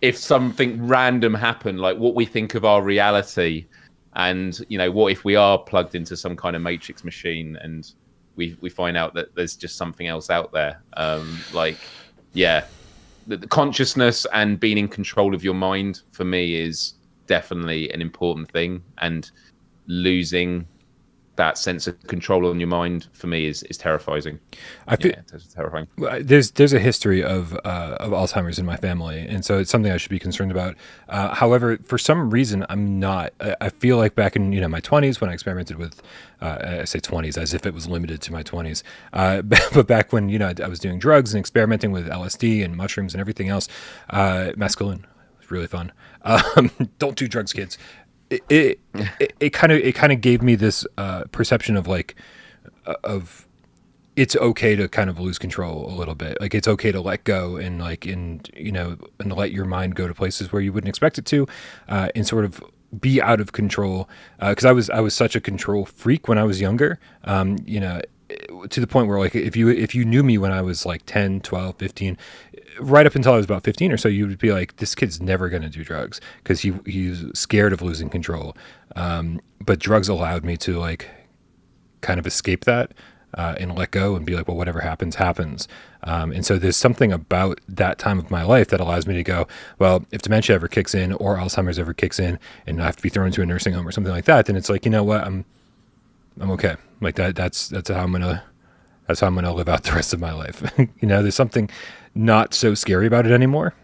if something random happened, like what we think of our reality, and what if we are plugged into some kind of matrix machine and we find out that there's just something else out there. The consciousness and being in control of your mind for me is definitely an important thing, and losing that sense of control on your mind for me is terrifying. I feel it's terrifying. There's a history of Alzheimer's in my family, and so it's something I should be concerned about. However, for some reason, I'm not. I feel like back in my 20s when I experimented with, I say 20s as if it was limited to my 20s, but back when I was doing drugs and experimenting with LSD and mushrooms and everything else, mescaline was really fun. Don't do drugs, kids. It kind of gave me this perception of like of it's okay to kind of lose control a little bit. Like, it's okay to let go and and let your mind go to places where you wouldn't expect it to, and sort of be out of control. Because I was such a control freak when I was younger. To the point where, like, if you knew me when I was like 10, 12, 15, right up until I was about 15 or so, you would be like, this kid's never going to do drugs because he's scared of losing control. But drugs allowed me to like kind of escape that and let go and be like, well, whatever happens, happens. And so there's something about that time of my life that allows me to go, well, if dementia ever kicks in or Alzheimer's ever kicks in and I have to be thrown into a nursing home or something like that, then it's like, you know what, I'm okay. Like that's how I'm gonna live out the rest of my life. There's something not so scary about it anymore.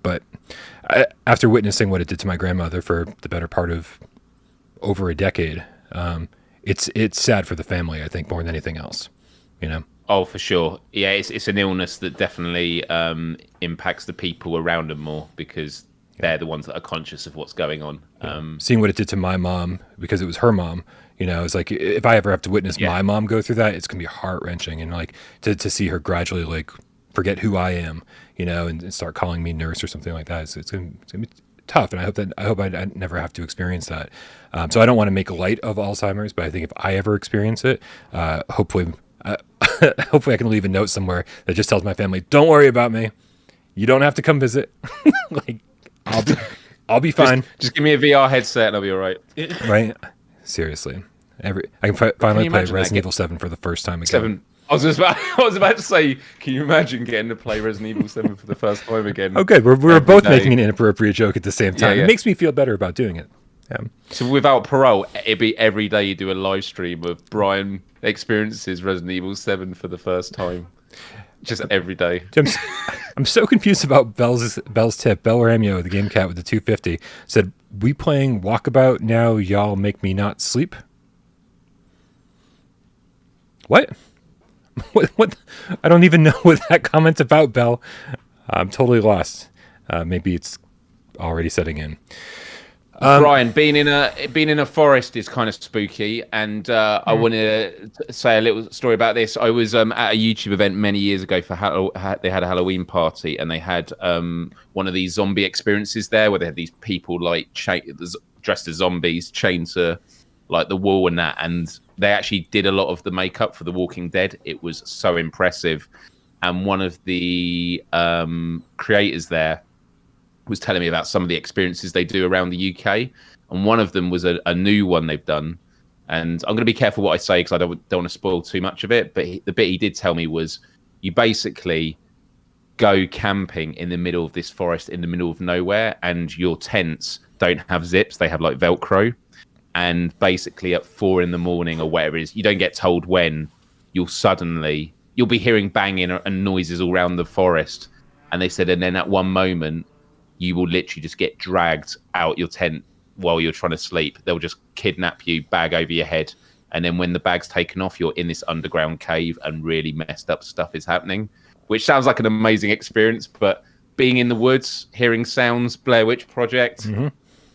But after witnessing what it did to my grandmother for the better part of over a decade, it's sad for the family, I think, more than anything else. Oh, for sure. Yeah, it's an illness that definitely impacts the people around them more, because they're the ones that are conscious of what's going on. Seeing what it did to my mom, because it was her mom, it's like, if I ever have to witness my mom go through that, it's gonna be heart-wrenching. And like to see her gradually like forget who I am, and start calling me nurse or something like that, it's gonna be tough. And I hope I never have to experience that. So I don't want to make light of Alzheimer's, but I think if I ever experience it, hopefully Hopefully I can leave a note somewhere that just tells my family, don't worry about me. You don't have to come visit. Like, I'll be fine. Just give me a VR headset and I'll be all right. Right? Seriously. I can finally play Resident Evil 7 for the first time again. 7. I was about to say, can you imagine getting to play Resident Evil 7 for the first time again? Oh, good. We're both making an inappropriate joke at the same time. Yeah. It makes me feel better about doing it. Yeah. So without Parole, it'd be every day you do a live stream of Brian experiences Resident Evil 7 for the first time. Just every day. I'm so confused about Bell's tip. Bell Ramio, the game cat with the 250, said, "We playing Walkabout now, y'all make me not sleep." What? What? I don't even know what that comment's about, Bell. I'm totally lost. Maybe it's already setting in. Brian, being in a forest is kind of spooky, and I want to say a little story about this. I was at a YouTube event many years ago they had a Halloween party, and they had one of these zombie experiences there, where they had these people like dressed as zombies chained to like the wall and that, and they actually did a lot of the makeup for The Walking Dead. It was so impressive, and one of the creators there was telling me about some of the experiences they do around the UK, and one of them was a new one they've done. And I'm going to be careful what I say because I don't want to spoil too much of it. But the bit he did tell me was you basically go camping in the middle of this forest in the middle of nowhere, and your tents don't have zips; they have like Velcro. And basically at 4 a.m. or whatever it is, you don't get told when, you'll be hearing banging and noises all around the forest. And they said, and then at one moment, you will literally just get dragged out your tent while you're trying to sleep. They'll just kidnap you, bag over your head. And then when the bag's taken off, you're in this underground cave and really messed up stuff is happening, which sounds like an amazing experience. But being in the woods, hearing sounds, Blair Witch Project,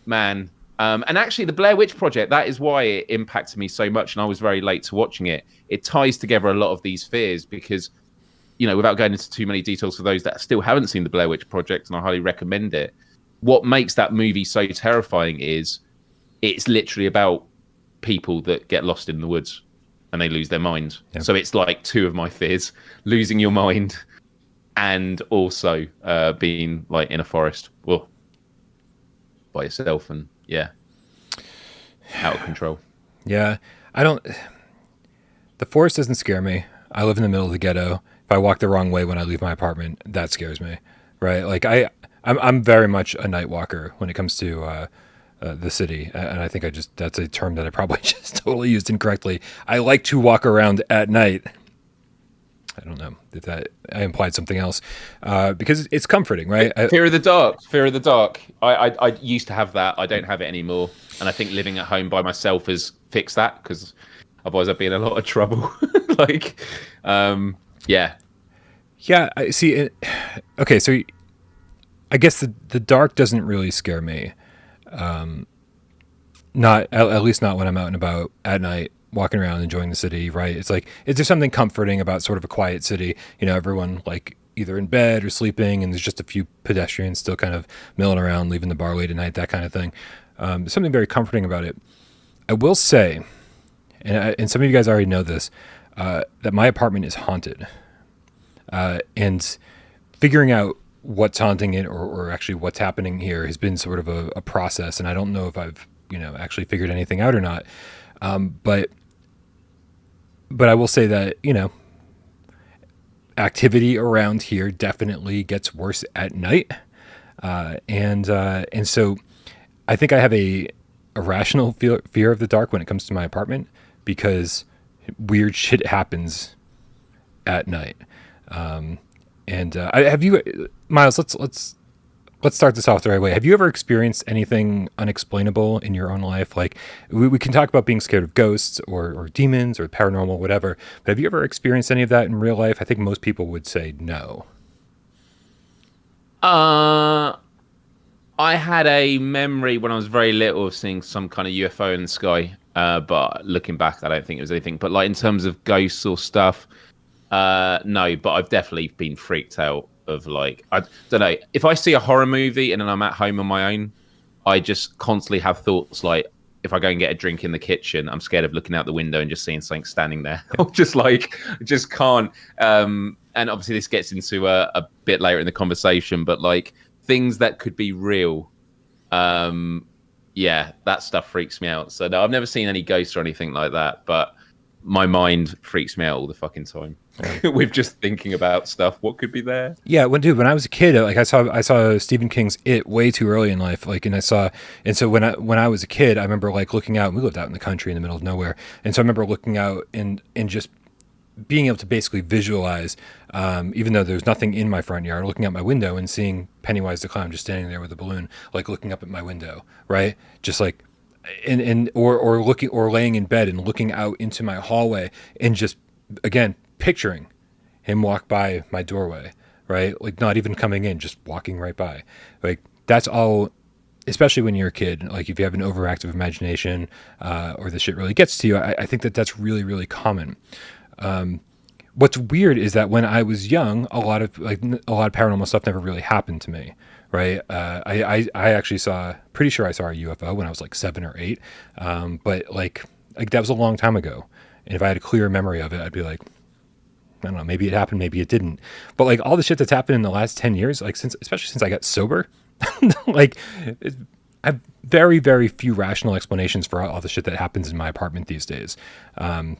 man. And actually, the Blair Witch Project, that is why it impacted me so much. And I was very late to watching it. It ties together a lot of these fears because, you know, without going into too many details for those that still haven't seen the Blair Witch Project, and I highly recommend it, what makes that movie so terrifying is it's literally about people that get lost in the woods and they lose their mind. Yep. So it's like two of my fears: losing your mind and also being like in a forest, well, by yourself, and out of control. Yeah, the forest doesn't scare me. I live in the middle of the ghetto. If I walk the wrong way when I leave my apartment, that scares me, right? Like I'm very much a night walker when it comes to the city, and I think that's a term that I probably just totally used incorrectly. I like to walk around at night. I don't know if I implied something else, because it's comforting, right? Fear of the dark. I used to have that. I don't have it anymore, and I think living at home by myself has fixed that, because otherwise I'd be in a lot of trouble. Yeah, I see. Okay, so I guess the dark doesn't really scare me. Not at least not when I'm out and about at night, walking around enjoying the city, right? It's like, is there something comforting about sort of a quiet city? You know, everyone like either in bed or sleeping, and there's just a few pedestrians still kind of milling around, leaving the bar late at night, that kind of thing. There's something very comforting about it. I will say, and some of you guys already know this, that my apartment is haunted. And figuring out what's haunting it or actually what's happening here has been sort of a process. And I don't know if I've, actually figured anything out or not. But I will say that, activity around here definitely gets worse at night. And so I think I have a irrational fear of the dark when it comes to my apartment, because weird shit happens at night. Have you, Miles, let's start this off the right way. Have you ever experienced anything unexplainable in your own life? Like, we can talk about being scared of ghosts or demons or paranormal, whatever, but have you ever experienced any of that in real life? I think most people would say no. I had a memory when I was very little of seeing some kind of UFO in the sky, but looking back, I don't think it was anything. But like in terms of ghosts or stuff, no, but I've definitely been freaked out of, like, I don't know, if I see a horror movie and then I'm at home on my own, I just constantly have thoughts like, if I go and get a drink in the kitchen, I'm scared of looking out the window and just seeing something standing there. Or just like, just can't. And obviously this gets into a bit later in the conversation, but like things that could be real. Yeah, that stuff freaks me out. So no, I've never seen any ghosts or anything like that, but my mind freaks me out all the fucking time with just thinking about stuff. What could be there? Yeah, when I was a kid, like I saw Stephen King's It way too early in life. Like, and so when I was a kid, I remember like looking out. We lived out in the country in the middle of nowhere, and so I remember looking out and just being able to basically visualize, even though there's nothing in my front yard, looking out my window and seeing Pennywise the clown just standing there with a balloon, like looking up at my window, right? Just like, or looking, or laying in bed and looking out into my hallway and just, again, picturing him walk by my doorway, right? Like not even coming in, just walking right by. Like that's all, especially when you're a kid, like if you have an overactive imagination, or the shit really gets to you, I think that's really, really common. What's weird is that when I was young, a lot of paranormal stuff never really happened to me, right? I actually pretty sure I saw a UFO when I was like 7 or 8, but like that was a long time ago. And if I had a clear memory of it, I'd be like, I don't know, maybe it happened, maybe it didn't. But like all the shit that's happened in the last 10 years, like especially since I got sober, like I have very, very few rational explanations for all the shit that happens in my apartment these days. Let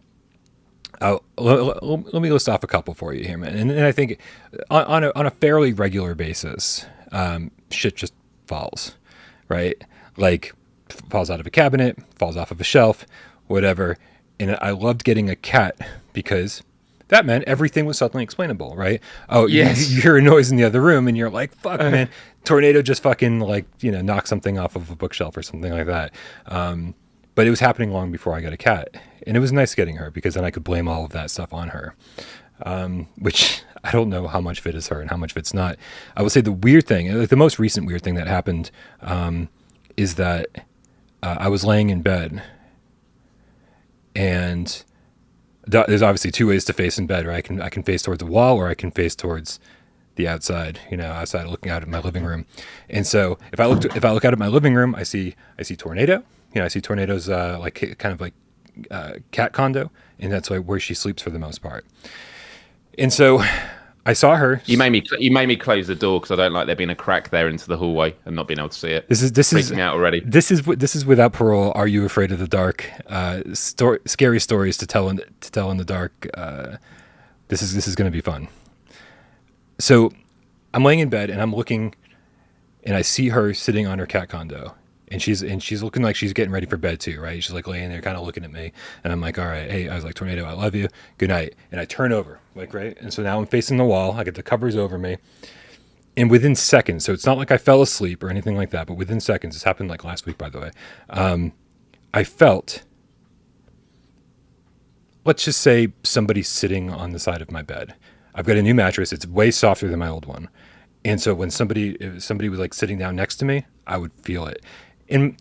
me list off a couple for you here, man. And I think on a fairly regular basis, shit just falls, right? Like falls out of a cabinet, falls off of a shelf, whatever. And I loved getting a cat because that meant everything was suddenly explainable, right? Oh, yes. You hear a noise in the other room and you're like, fuck, man, tornado just fucking like, knocked something off of a bookshelf or something like that. But it was happening long before I got a cat. And it was nice getting her because then I could blame all of that stuff on her, which I don't know how much of it is her and how much of it's not. I would say the weird thing, like the most recent weird thing that happened, is that I was laying in bed, and there's obviously two ways to face in bed, right? I can face towards the wall, or I can face towards the outside, outside looking out at my living room. And so if I look out at my living room, I see tornado. I see tornadoes like kind of like cat condo, and that's like where she sleeps for the most part. And so I saw her. You made me close the door because I don't like there being a crack there into the hallway and not being able to see it. This is freaking out already. This is without parole. Are you afraid of the dark? Scary stories to tell in the dark. This is going to be fun. So I'm laying in bed and I'm looking, and I see her sitting on her cat condo. And she's looking like she's getting ready for bed too, right? She's like laying there kind of looking at me. And I'm like, all right, hey, I was like, tornado, I love you. Good night. And I turn over, like, right? And so now I'm facing the wall. I get the covers over me. And within seconds, so it's not like I fell asleep or anything like that, but within seconds, this happened like last week, by the way. I felt, let's just say somebody sitting on the side of my bed. I've got a new mattress. It's way softer than my old one. And so when somebody was like sitting down next to me, I would feel it. And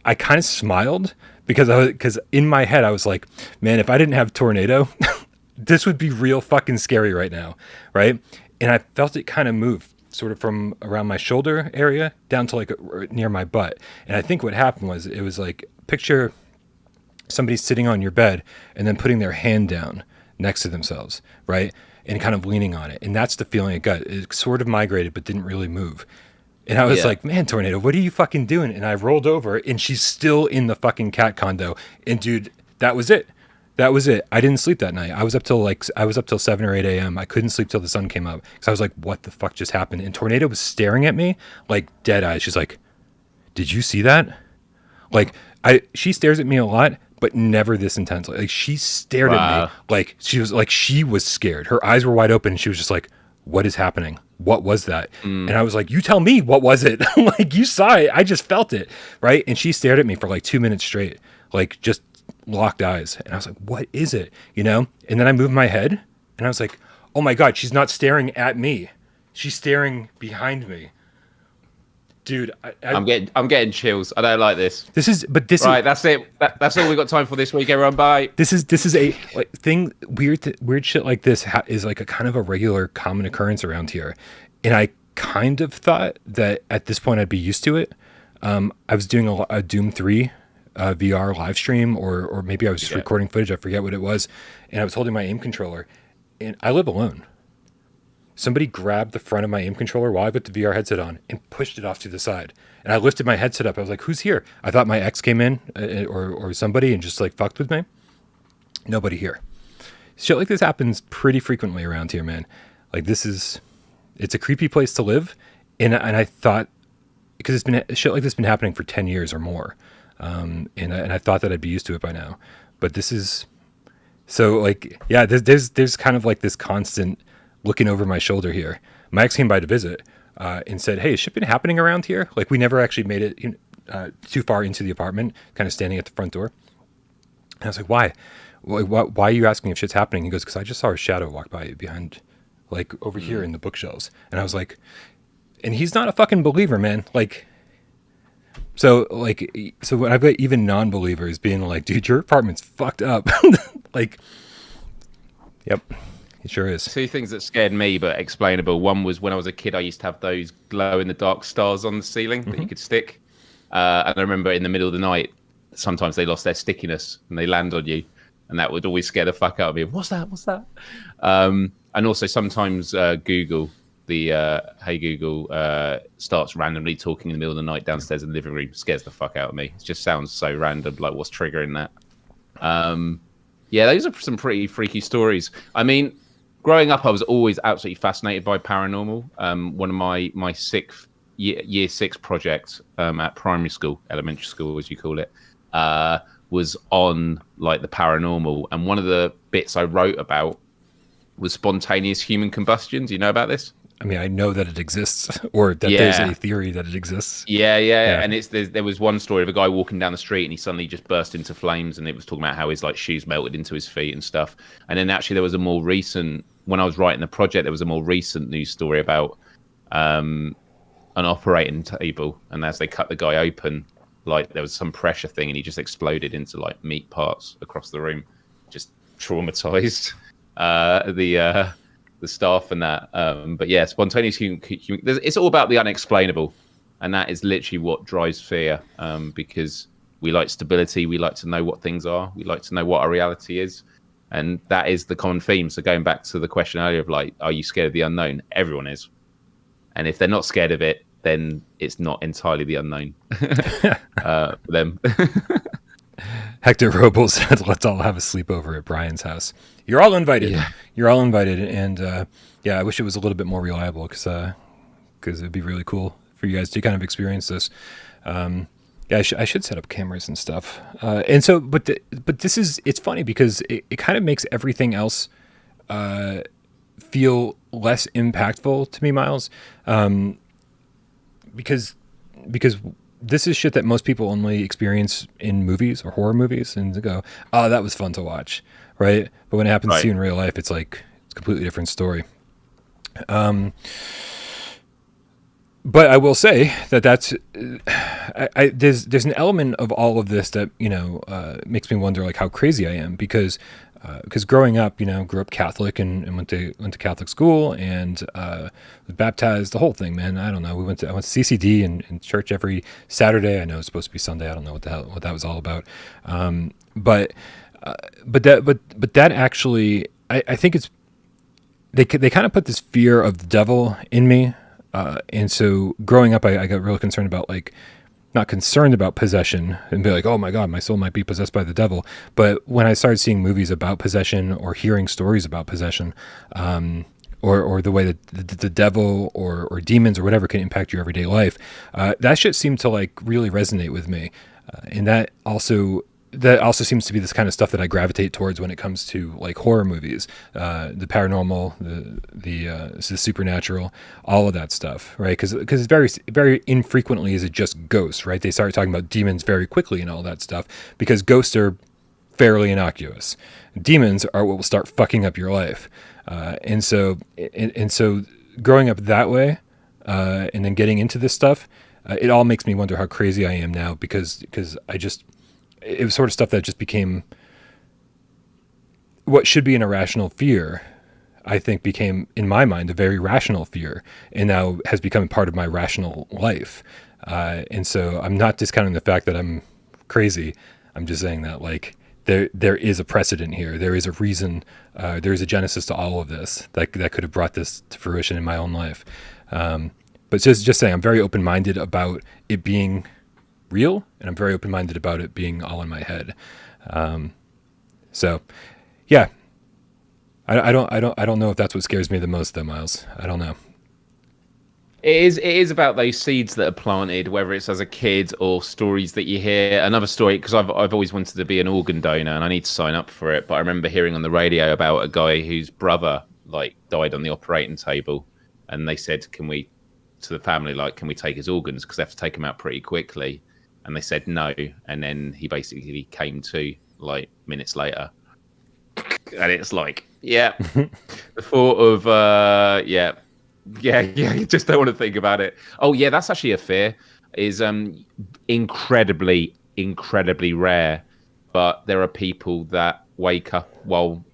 I kind of smiled because in my head I was like, man, if I didn't have tornado, this would be real fucking scary right now, right? And I felt it kind of move sort of from around my shoulder area down to like near my butt. And I think what happened was it was like, picture somebody sitting on your bed and then putting their hand down next to themselves, right? And kind of leaning on it. And that's the feeling it got. It sort of migrated but didn't really move. And I was like, man, tornado, what are you fucking doing? And I rolled over and she's still in the fucking cat condo. And dude, that was it. That was it. I didn't sleep that night. I was up till 7 or 8 a.m. I couldn't sleep till the sun came up because I was like, what the fuck just happened? And tornado was staring at me like dead eyes. She's like, did you see that? Like she stares at me a lot, but never this intensely. Like she stared at me like she was scared. Her eyes were wide open and she was just like, what is happening? What was that? And I was like, you tell me, what was it? Like, you saw it. I just felt it. Right. And she stared at me for like 2 minutes straight, like just locked eyes. And I was like, what is it? And then I moved my head and I was like, oh my God, she's not staring at me. She's staring behind me. Dude, I'm getting chills. I don't like this. Right. That's it. That's all we got time for this week, everyone. Bye. This is a like thing. Weird shit like this is like a kind of a regular common occurrence around here, and I kind of thought that at this point I'd be used to it. I was doing a Doom 3 VR live stream, or maybe I was just Yeah. recording footage. I forget what it was, and I was holding my aim controller, and I live alone. Somebody grabbed the front of my aim controller while I put the VR headset on and pushed it off to the side. And I lifted my headset up. I was like, "Who's here?" I thought my ex came in, or somebody, and just like fucked with me. Nobody here. Shit like this happens pretty frequently around here, man. Like it's a creepy place to live, and I thought, because it's been shit like this has been happening for 10 years or more, and I thought that I'd be used to it by now, but this is so like, yeah, there's kind of like this constant looking over my shoulder here. My ex came by to visit, and said, "Hey, has shit been happening around here?" Like, we never actually made it too far into the apartment, kind of standing at the front door. And I was like, "Why? Why are you asking if shit's happening?" He goes, "Because I just saw a shadow walk by you behind, like, over here in the bookshelves." And I was like, and he's not a fucking believer, man. Like, so when I've got even non-believers being like, "Dude, your apartment's fucked up." Like, yep, it sure is. Two things that scared me but explainable. One was when I was a kid, I used to have those glow-in-the-dark stars on the ceiling that you could stick. And I remember in the middle of the night, sometimes they lost their stickiness and they land on you. And that would always scare the fuck out of me. What's that? What's that? And also sometimes Google, Hey Google, starts randomly talking in the middle of the night downstairs in the living room. Scares the fuck out of me. It just sounds so random, like what's triggering that? Yeah, those are some pretty freaky stories. I mean, growing up, I was always absolutely fascinated by paranormal. One of my year six projects at primary school, elementary school, as you call it, was on like the paranormal. And one of the bits I wrote about was spontaneous human combustion. Do you know about this? I mean, I know that it exists, or that there's a theory that it exists. Yeah. And there was one story of a guy walking down the street and he suddenly just burst into flames, and it was talking about how his like shoes melted into his feet and stuff. And then actually there was a more recent, when I was writing the project, there was a more recent news story about an operating table, and as they cut the guy open, like there was some pressure thing and he just exploded into like meat parts across the room. Just traumatized the staff and that. But yeah, spontaneous human, it's all about the unexplainable, and that is literally what drives fear, because we like stability, we like to know what things are, we like to know what our reality is, and that is the common theme. So going back to the question earlier of like, are you scared of the unknown? Everyone is, and if they're not scared of it, then it's not entirely the unknown for them. Hector Robles said, "Let's all have a sleepover at Brian's house." You're all invited. Yeah. You're all invited. And yeah, I wish it was a little bit more reliable, because it'd be really cool for you guys to kind of experience this. Yeah, I should set up cameras and stuff. And so, but this is, it's funny because it kind of makes everything else feel less impactful to me, Miles. Because this is shit that most people only experience in movies or horror movies, and they go, "Oh, that was fun to watch," right? But when it happens to you in real life, it's like it's a completely different story. But I will say that's there's an element of all of this that makes me wonder like how crazy I am, because growing up, grew up Catholic and went to Catholic school and was baptized, the whole thing, man. I don't know. I went to CCD and church every Saturday. I know it's supposed to be Sunday. I don't know what that was all about. But that actually, I think it's, they kind of put this fear of the devil in me. And so growing up, I got really concerned about not concerned about possession and be like, "Oh my God, my soul might be possessed by the devil." But when I started seeing movies about possession or hearing stories about possession, or the way that the devil or demons or whatever can impact your everyday life, that shit seemed to really resonate with me. And that also seems to be this kind of stuff that I gravitate towards when it comes to horror movies, the paranormal, the supernatural, all of that stuff, right? Because very, very infrequently is it just ghosts, right? They started talking about demons very quickly and all that stuff, because ghosts are fairly innocuous. Demons are what will start fucking up your life, and so growing up that way, and then getting into this stuff, it all makes me wonder how crazy I am now, because it was sort of stuff that just became what should be an irrational fear, I think became, in my mind, a very rational fear, and now has become part of my rational life. And so I'm not discounting the fact that I'm crazy. I'm just saying that like there is a precedent here. There is a reason. There is a genesis to all of this that could have brought this to fruition in my own life. But just saying, I'm very open-minded about it being real, and I'm very open-minded about it being all in my head. So, yeah, I don't know if that's what scares me the most, though, Miles. I don't know. It is about those seeds that are planted, whether it's as a kid or stories that you hear. Another story, because I've always wanted to be an organ donor and I need to sign up for it. But I remember hearing on the radio about a guy whose brother like died on the operating table, and they said, "Can we?" to the family, like, "Can we take his organs?" Because they have to take him out pretty quickly. And they said no, and then he basically came to like minutes later, and it's like, yeah, the thought of yeah, you just don't want to think about it. Oh yeah, that's actually a fear. Is incredibly rare, but there are people that wake up while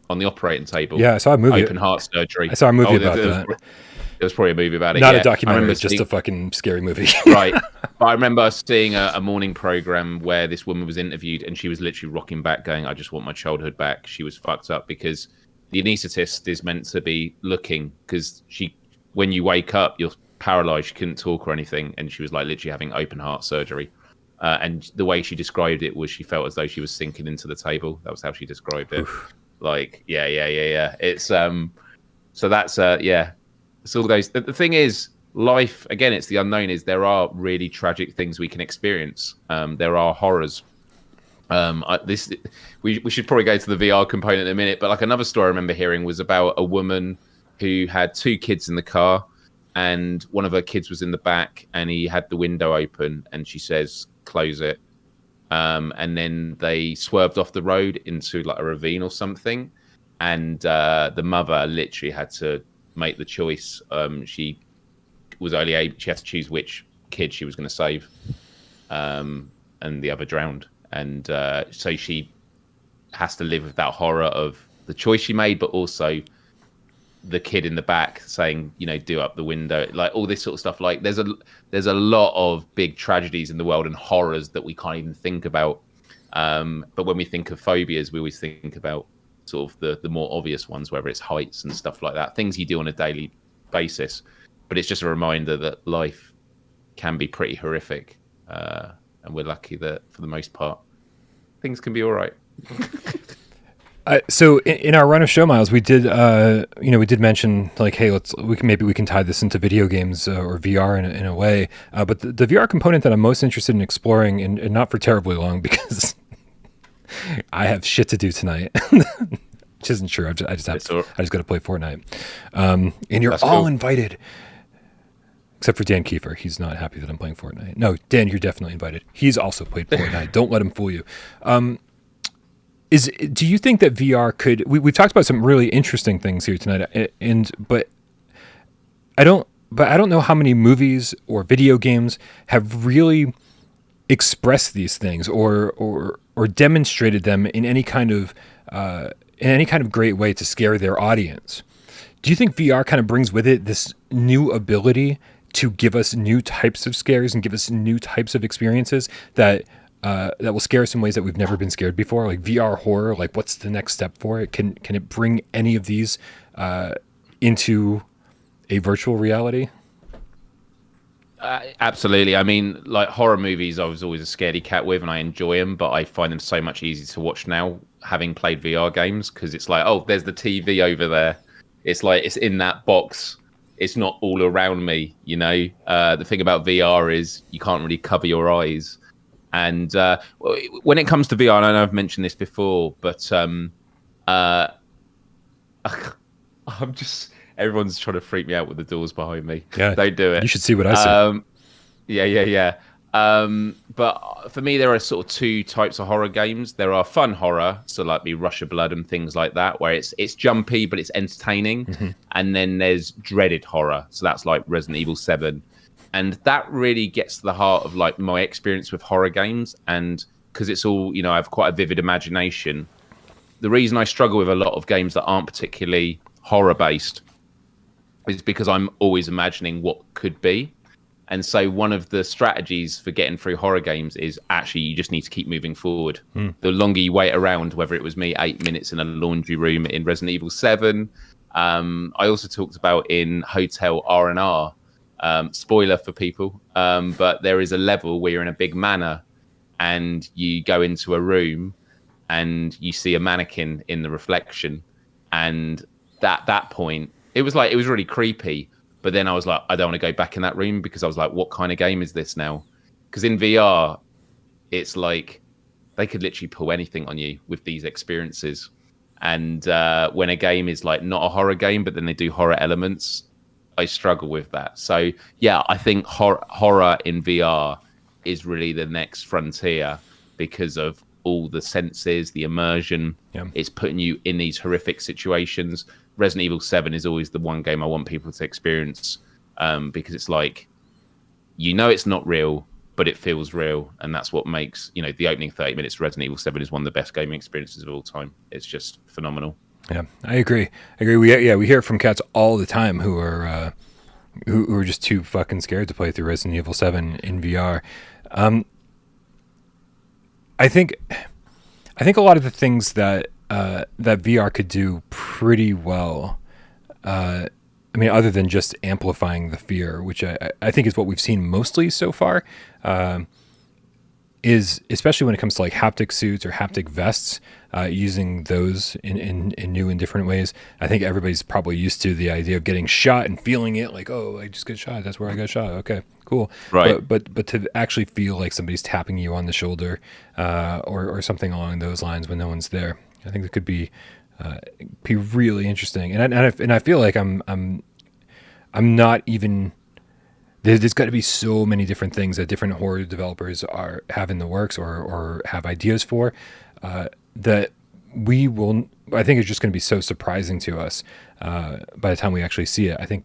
on the operating table. Yeah, I saw a movie. Open heart surgery. I saw a movie about that. There was probably a movie about it. Not a documentary, it's just a fucking scary movie. Right. But I remember seeing a morning program where this woman was interviewed and she was literally rocking back going, "I just want my childhood back." She was fucked up because the anaesthetist is meant to be looking, because when you wake up, you're paralyzed. You couldn't talk or anything. And she was like literally having open heart surgery. And the way she described it was she felt as though she was sinking into the table. That was how she described it. Oof. Like, yeah. It's, so that's, yeah. It's all those. The thing is, life, again, it's the unknown. Is there are really tragic things we can experience. There are horrors. We should probably go to the VR component in a minute. But like another story I remember hearing was about a woman who had 2 kids in the car, and one of her kids was in the back, and he had the window open, and she says, "Close it." And then they swerved off the road into like a ravine or something, and the mother literally had to make the choice. She had to choose which kid she was going to save, and the other drowned, and so she has to live with that horror of the choice she made, but also the kid in the back saying, "Do up the window," like all this sort of stuff. Like there's a lot of big tragedies in the world and horrors that we can't even think about. But when we think of phobias, we always think about sort of the more obvious ones, whether it's heights and stuff like that, things you do on a daily basis. But it's just a reminder that life can be pretty horrific, and we're lucky that for the most part things can be all right. So in our run of show, Miles, we did we did mention like, hey, we can tie this into video games or VR in a way, but the VR component that I'm most interested in exploring, and not for terribly long, because I have shit to do tonight. Which isn't true. I just got to play Fortnite. And you're That's all cool. Invited. Except for Dan Kiefer. He's not happy that I'm playing Fortnite. No, Dan, you're definitely invited. He's also played Fortnite. Don't let him fool you. Do you think that VR could... We've talked about some really interesting things here tonight, but I don't know how many movies or video games have really expressed these things or demonstrated them in any kind of great way to scare their audience. Do you think VR kind of brings with it this new ability to give us new types of scares and give us new types of experiences that will scare us in ways that we've never been scared before? Like VR horror, like what's the next step for it? Can it bring any of these into a virtual reality? Absolutely. I mean, like horror movies, I was always a scaredy cat with, and I enjoy them, but I find them so much easier to watch now, having played VR games, because it's like, oh, there's the TV over there. It's like it's in that box. It's not all around me, The thing about VR is you can't really cover your eyes. And when it comes to VR, and I know I've mentioned this before, but I'm just... Everyone's trying to freak me out with the doors behind me. Yeah, don't do it. You should see what I see. Yeah. But for me, there are sort of 2 types of horror games. There are fun horror, so like Rush of Blood and things like that, where it's jumpy but it's entertaining. Mm-hmm. And then there's dreaded horror, so that's like Resident Evil 7, and that really gets to the heart of like my experience with horror games. And because it's all, I have quite a vivid imagination. The reason I struggle with a lot of games that aren't particularly horror based is because I'm always imagining what could be. And so one of the strategies for getting through horror games is actually you just need to keep moving forward. The longer you wait around, whether it was me 8 minutes in a laundry room in Resident Evil 7, I also talked about in Hotel R&R, spoiler for people, but there is a level where you're in a big manor and you go into a room and you see a mannequin in the reflection. And at that point, it was really creepy. But then I was like, I don't want to go back in that room because I was like, what kind of game is this now? Because in VR, it's like they could literally pull anything on you with these experiences. And when a game is like not a horror game, but then they do horror elements, I struggle with that. So yeah, I think horror in VR is really the next frontier because of all the senses, the immersion. Yeah. It's putting you in these horrific situations. Resident Evil 7 is always the one game I want people to experience because it's like, it's not real, but it feels real. And that's what makes, the opening 30 minutes of Resident Evil 7 is one of the best gaming experiences of all time. It's just phenomenal. Yeah, I agree. We hear it from cats all the time who are just too fucking scared to play through Resident Evil 7 in VR. I think a lot of the things that VR could do pretty well, other than just amplifying the fear, which I think is what we've seen mostly so far, is especially when it comes to like haptic suits or haptic vests, using those in new and different ways. I think everybody's probably used to the idea of getting shot and feeling it like, oh, I just got shot. That's where I got shot. Okay, cool. Right. But to actually feel like somebody's tapping you on the shoulder, or something along those lines when no one's there, I think that could be really interesting. And I feel like I'm not even. There's got to be so many different things that different horror developers have in the works or have ideas for, that we will. I think it's just going to be so surprising to us by the time we actually see it. I think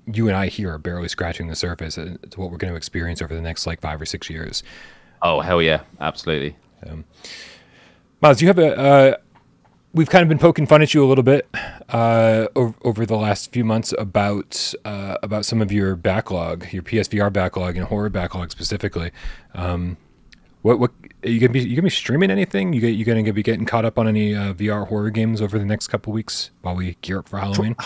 you and I here are barely scratching the surface to what we're going to experience over the next like 5 or 6 years. Oh hell yeah, absolutely. Miles, do you have we've kind of been poking fun at you a little bit over the last few months about some of your backlog, your PSVR backlog and horror backlog specifically. What are you gonna be streaming anything? You gonna be getting caught up on any VR horror games over the next couple of weeks while we gear up for Halloween?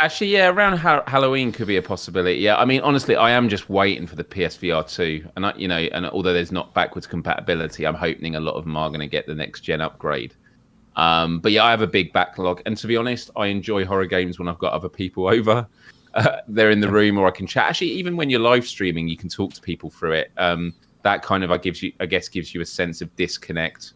Actually, yeah, around Halloween could be a possibility. Yeah, I mean, honestly, I am just waiting for the PSVR 2, and and although there's not backwards compatibility, I'm hoping a lot of them are going to get the next gen upgrade. But yeah, I have a big backlog, and to be honest, I enjoy horror games when I've got other people over. They're in the room, or I can chat. Actually, even when you're live streaming, you can talk to people through it. That kind of gives you a sense of disconnect.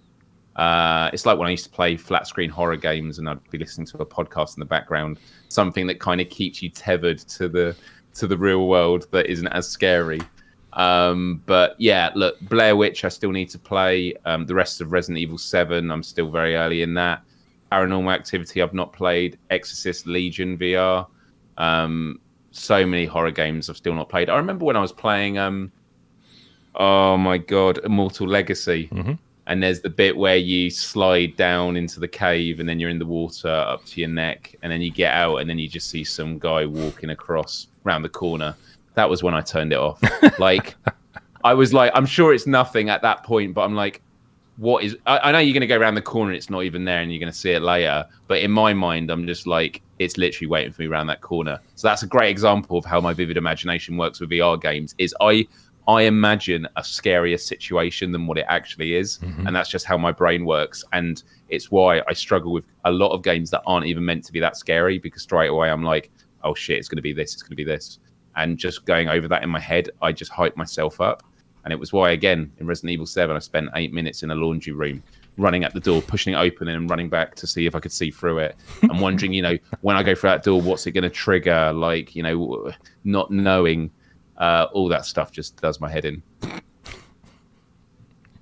It's like when I used to play flat screen horror games, and I'd be listening to a podcast in the background, something that kind of keeps you tethered to the real world that isn't as scary. But yeah, look, Blair Witch, I still need to play. The rest of Resident Evil 7, I'm still very early in that. Paranormal Activity, I've not played. Exorcist Legion VR. So many horror games I've still not played. I remember when I was playing, oh my God, Immortal Legacy. Mm-hmm. And there's the bit where you slide down into the cave and then you're in the water up to your neck. And then you get out and then you just see some guy walking across around the corner. That was when I turned it off. Like, I was like, I'm sure it's nothing at that point, but I'm like, what is... I know you're going to go around the corner and it's not even there and you're going to see it later. But in my mind, I'm just like, it's literally waiting for me around that corner. So that's a great example of how my vivid imagination works with VR games, is I imagine a scarier situation than what it actually is. Mm-hmm. And that's just how my brain works. And it's why I struggle with a lot of games that aren't even meant to be that scary, because straight away I'm like, oh shit, it's going to be this, it's going to be this. And just going over that in my head, I just hype myself up. And it was why, again, in Resident Evil 7, I spent 8 minutes in a laundry room, running at the door, pushing it open and running back to see if I could see through it. And wondering, when I go through that door, what's it going to trigger? Like, not knowing. All that stuff just does my head in.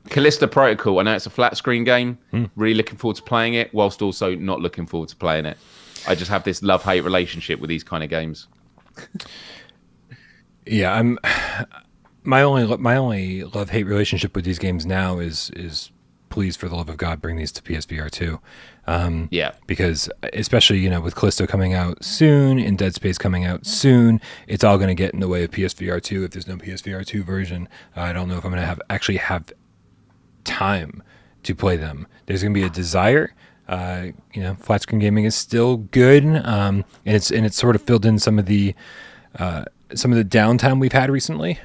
Callisto Protocol, I know it's a flat screen game. Really looking forward to playing it, whilst also not looking forward to playing it. I just have this love-hate relationship with these kind of games. My only love-hate relationship with these games now is please, for the love of God, bring these to PSVR 2. Yeah. Because especially, with Callisto coming out soon and Dead Space coming out soon, it's all going to get in the way of PSVR 2. If there's no PSVR 2 version, I don't know if I'm going to actually have time to play them. There's going to be a desire. Flat screen gaming is still good, and it's sort of filled in some of the downtime we've had recently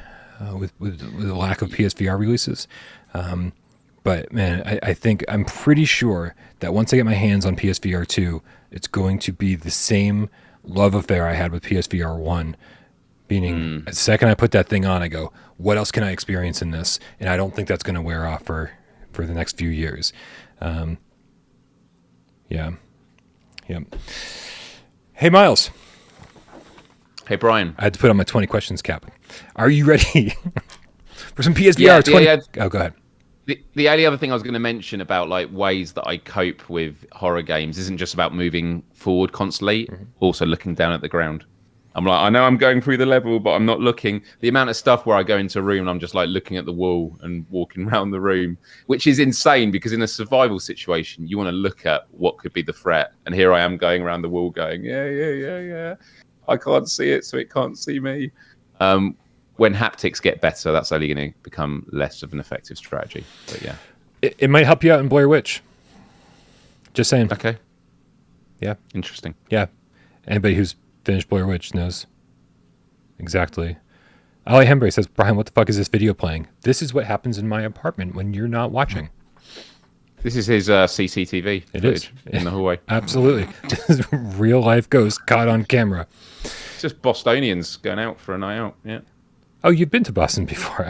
with the lack of PSVR releases. But man, I'm pretty sure that once I get my hands on PSVR 2, it's going to be the same love affair I had with PSVR 1. Meaning, the second I put that thing on, I go, what else can I experience in this? And I don't think that's going to wear off for the next few years. Yeah. Hey, Miles. Hey, Brian. I had to put on my 20 questions cap. Are you ready for some PSVR 20? Oh, go ahead. The only other thing I was going to mention about like ways that I cope with horror games isn't just about moving forward constantly, also looking down at the ground. I'm like, I know I'm going through the level, but I'm not looking. The amount of stuff where I go into a room and I'm just like looking at the wall and walking around the room, which is insane because in a survival situation, you want to look at what could be the threat. And here I am going around the wall going, yeah. I can't see it, so it can't see me. When haptics get better, that's only going to become less of an effective strategy. But yeah. It might help you out in Blair Witch. Just saying. Okay. Yeah. Interesting. Yeah. Anybody who's finished Blair Witch knows exactly. Ali Hembre says, Brian, what the fuck is this video playing? This is what happens in my apartment when you're not watching. This is his CCTV footage in the hallway. Absolutely. Real life ghost caught on camera. It's just Bostonians going out for a night out. Yeah. Oh, you've been to Boston before.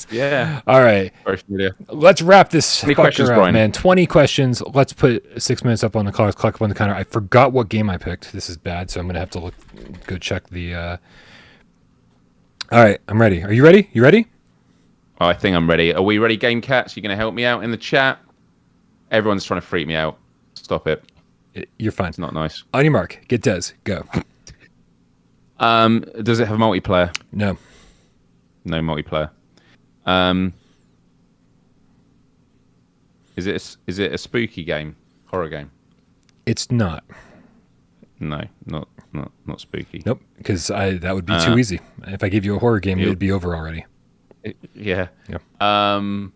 Yeah. All right. Very familiar. Let's wrap this 20 questions, up, Brian. man. 20 questions. Let's put 6 minutes up on the clock up on the counter. I forgot what game I picked. This is bad, so I'm going to have to go check the... All right, I'm ready. Are you ready? You ready? I think I'm ready. Are we ready, Game Cats? You going to help me out in the chat? Everyone's trying to freak me out. Stop it. You're fine. It's not nice. On your mark. Get Des. Go. Does it have multiplayer? No. No multiplayer. Is it a spooky game? Horror game? It's not. No, not spooky. Nope, because that would be too easy. If I gave you a horror game, it would be over already. Yeah. Yeah. Can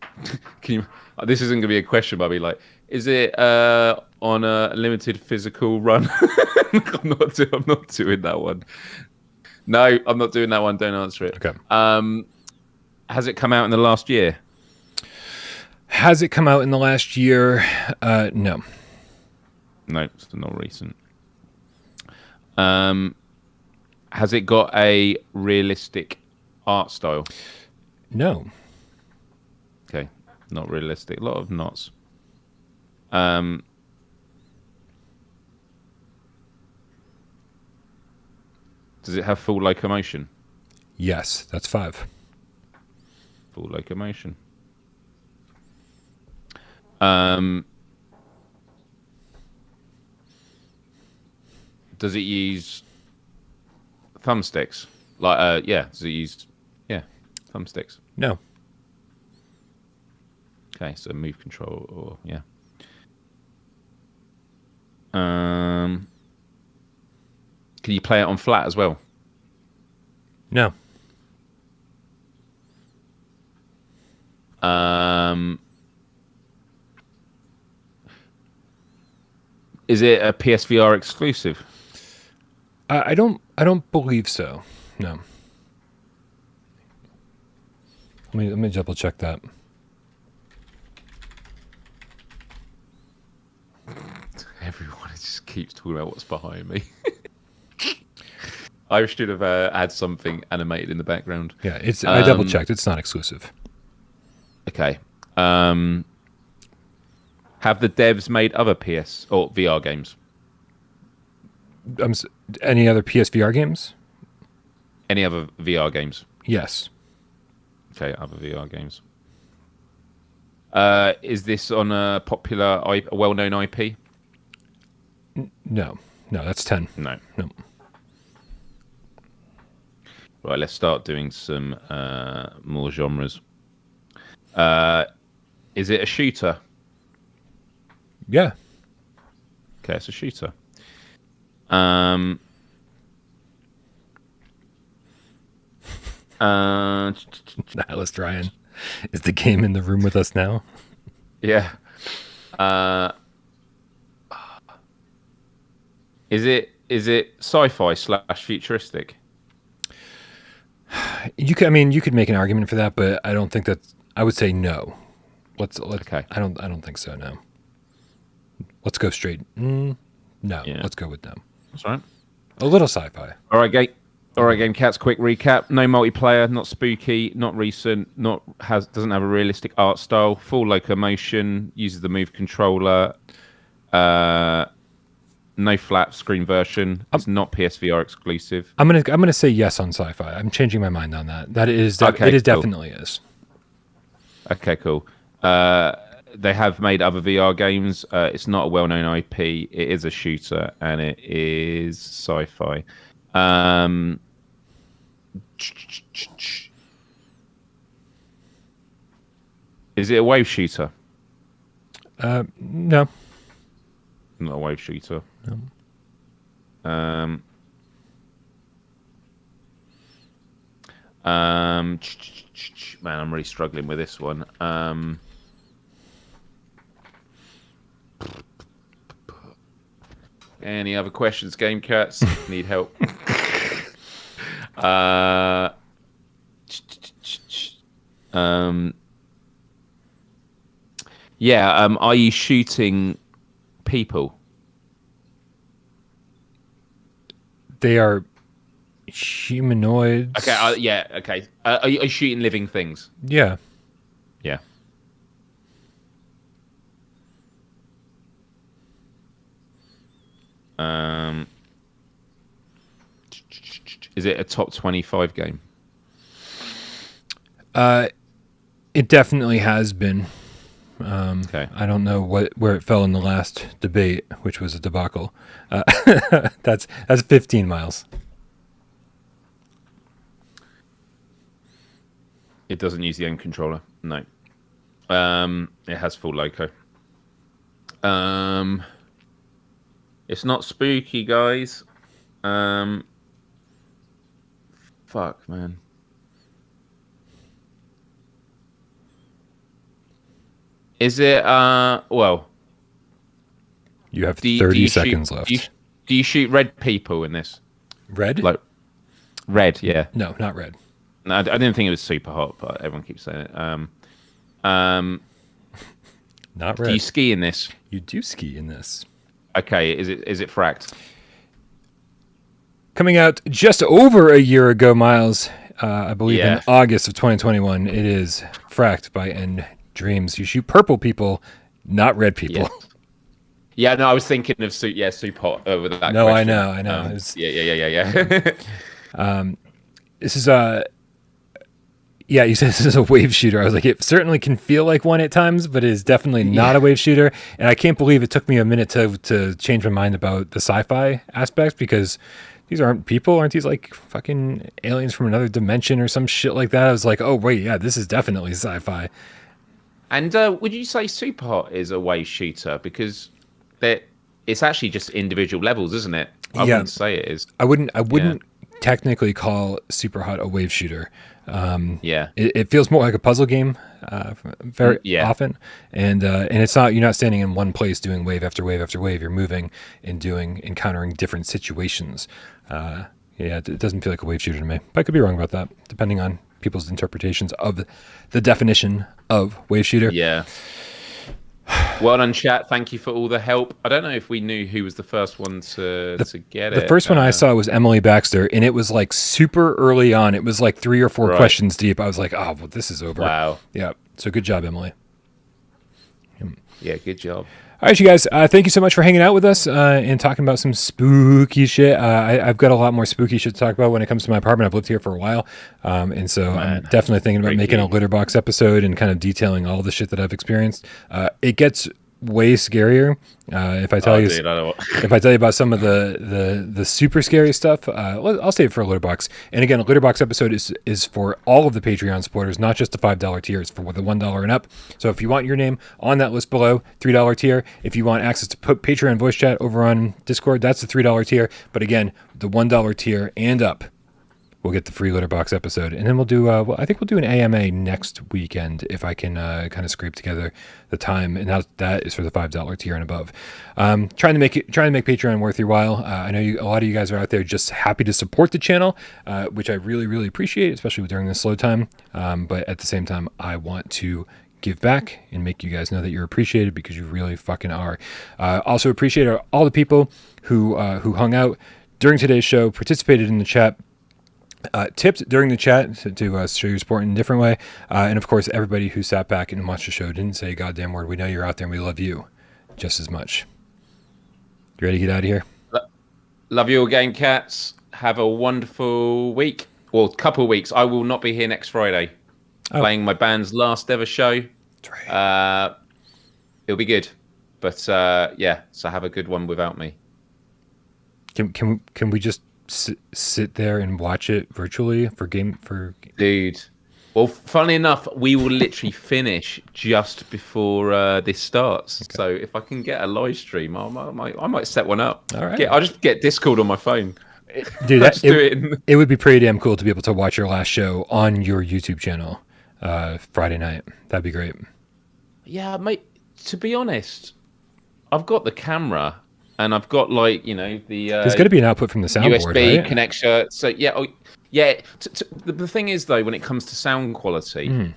you? This isn't going to be a question, but I'll be like, is it on a limited physical run? I'm not doing that one. No, I'm not doing that one. Don't answer it. Okay. Has it come out in the last year? Has it come out in the last year? No. No, it's not recent. Has it got a realistic art style? No. Okay, not realistic. A lot of knots. Does it have full locomotion? Yes, that's 5. Full locomotion. Does it use thumbsticks? Does it use thumbsticks? No. Okay, so move control or Can you play it on flat as well? No. Is it a PSVR exclusive? I don't believe so. No. Let me double check that. Everyone just keeps talking about what's behind me. I should have had something animated in the background. Yeah, it's. I double checked. It's not exclusive. Okay. Have the devs made other PS or VR games? Any other PSVR games? Any other VR games? Yes. Okay, other VR games. Is this on a popular, a well-known IP? No, that's 10. No. Right, let's start doing some more genres. Is it a shooter? Yeah. Okay, it's a shooter. Nihilist Ryan. Is the game in the room with us now? Yeah. Is it sci-fi / futuristic? You could make an argument for that, but I don't think that's. I would say no. Let's. Okay. I don't think so. No. Let's go straight. No. Yeah. Let's go with no. That's right. A little sci-fi. All right, Game Cats. Quick recap: no multiplayer, not spooky, not recent, doesn't have a realistic art style, full locomotion, uses the Move controller. No flat screen version. It's not PSVR exclusive. I'm gonna say yes on sci-fi. I'm changing my mind on that. That is it is cool. Definitely is. Okay, cool. They have made other VR games. It's not a well-known IP. It is a shooter, and it is sci-fi. Is it a wave shooter? No. Not a wave shooter. No. Man, I'm really struggling with this one. Any other questions, Game Cats? Need help? Are you shooting people? They are humanoids. Okay, okay. Are you shooting living things? Yeah. Yeah. Is it a top 25 game? It definitely has been. Okay. I don't know where it fell in the last debate, which was a debacle. That's 15 miles. It doesn't use the aim controller. No. It has full loco. It's not spooky, guys. Fuck, man. Is it well? You have 30 seconds left. Do you shoot red people in this? Red? Like red, yeah. No, not red. No, I didn't think it was super hot, but everyone keeps saying it. Not red. Do you ski in this? You do ski in this. Okay, is it fracked? Coming out just over a year ago, Miles. I believe in August of 2021. It is fracked by End Dreams. You shoot purple people, not red people. Yeah, no, I was thinking of super hot with that. No, question. I know. Yeah. This is you said this is a wave shooter. I was like, it certainly can feel like one at times, but it is definitely not a wave shooter. And I can't believe it took me a minute to change my mind about the sci-fi aspects, because these aren't people. Aren't these like fucking aliens from another dimension or some shit like that? I was like, oh, wait, yeah, this is definitely sci-fi. And would you say Superhot is a wave shooter? Because it's actually just individual levels, isn't it? I wouldn't say it is. I wouldn't technically call Superhot a wave shooter. It feels more like a puzzle game very often, and it's not, you're not standing in one place doing wave after wave after wave. You're moving and encountering different situations. It doesn't feel like a wave shooter to me, but I could be wrong about that, depending on people's interpretations of the definition of wave shooter. Yeah. Well done, chat. Thank you for all the help. I don't know if we knew who was the first one to get it. The first one I saw was Emily Baxter, and it was like super early on. It was like 3 or 4 questions deep. I was like, oh, well, this is over. Wow. Yeah. So good job, Emily. Yeah, good job. All right, you guys. Thank you so much for hanging out with us and talking about some spooky shit. I've got a lot more spooky shit to talk about when it comes to my apartment. I've lived here for a while, and so I'm definitely thinking about making a litter box episode and kind of detailing all the shit that I've experienced. It gets way scarier. If I tell you, dude, I don't if I tell you about some of the super scary stuff, I'll save it for a Litterbox. And again, a Litterbox episode is for all of the Patreon supporters, not just the $5 tier. It's for the $1 and up. So if you want your name on that list below, $3 tier. If you want access to put Patreon voice chat over on Discord, that's the $3 tier. But again, the $1 tier and up, we'll get the free Litterbox episode, and then we'll do. I think we'll do an AMA next weekend if I can kind of scrape together the time, and that is for the $5 tier and above. Trying to make Patreon worth your while. I know a lot of you guys are out there just happy to support the channel, which I really really appreciate, especially during this slow time. But at the same time, I want to give back and make you guys know that you're appreciated, because you really fucking are. Also appreciate all the people who hung out during today's show, participated in the chat. Tipped during the chat to show your support in a different way. And of course, everybody who sat back and watched the show didn't say a goddamn word. We know you're out there and we love you just as much. You ready to get out of here? Love you all, Game Cats. Have a wonderful week. Well, couple of weeks. I will not be here next Friday. Playing my band's last ever show. That's right. It'll be good. But yeah, so have a good one without me. Can we just sit there and watch it virtually dude? Well, funnily enough, we will literally finish just before this starts. Okay. So if I can get a live stream, I might set one up. All right. I'll just get Discord on my phone. Dude, it would be pretty damn cool to be able to watch your last show on your YouTube channel Friday night. That'd be great. Yeah, mate. To be honest, I've got the camera. And I've got there's got to be an output from the soundboard, USB right? connection. So yeah. The thing is though, when it comes to sound quality,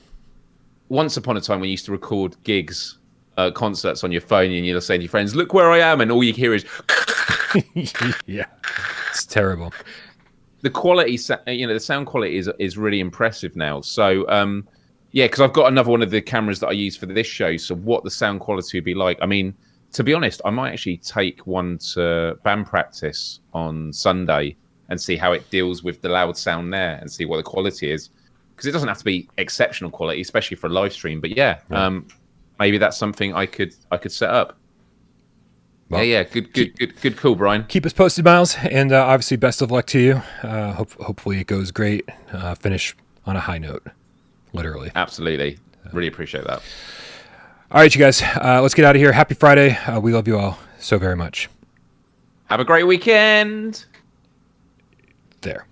once upon a time we used to record gigs, concerts on your phone, and you're saying to your friends, "Look where I am," and all you hear is, yeah, it's terrible. The quality, the sound quality is really impressive now. So yeah, because I've got another one of the cameras that I use for this show. So what the sound quality would be like? I mean, to be honest, I might actually take one to band practice on Sunday and see how it deals with the loud sound there and see what the quality is. Because it doesn't have to be exceptional quality, especially for a live stream. But yeah, maybe that's something I could set up. Well, yeah, good call, Brian. Keep us posted, Miles, and obviously best of luck to you. Hopefully it goes great. Finish on a high note, literally. Absolutely, really appreciate that. All right, you guys, let's get out of here. Happy Friday. We love you all so very much. Have a great weekend. There.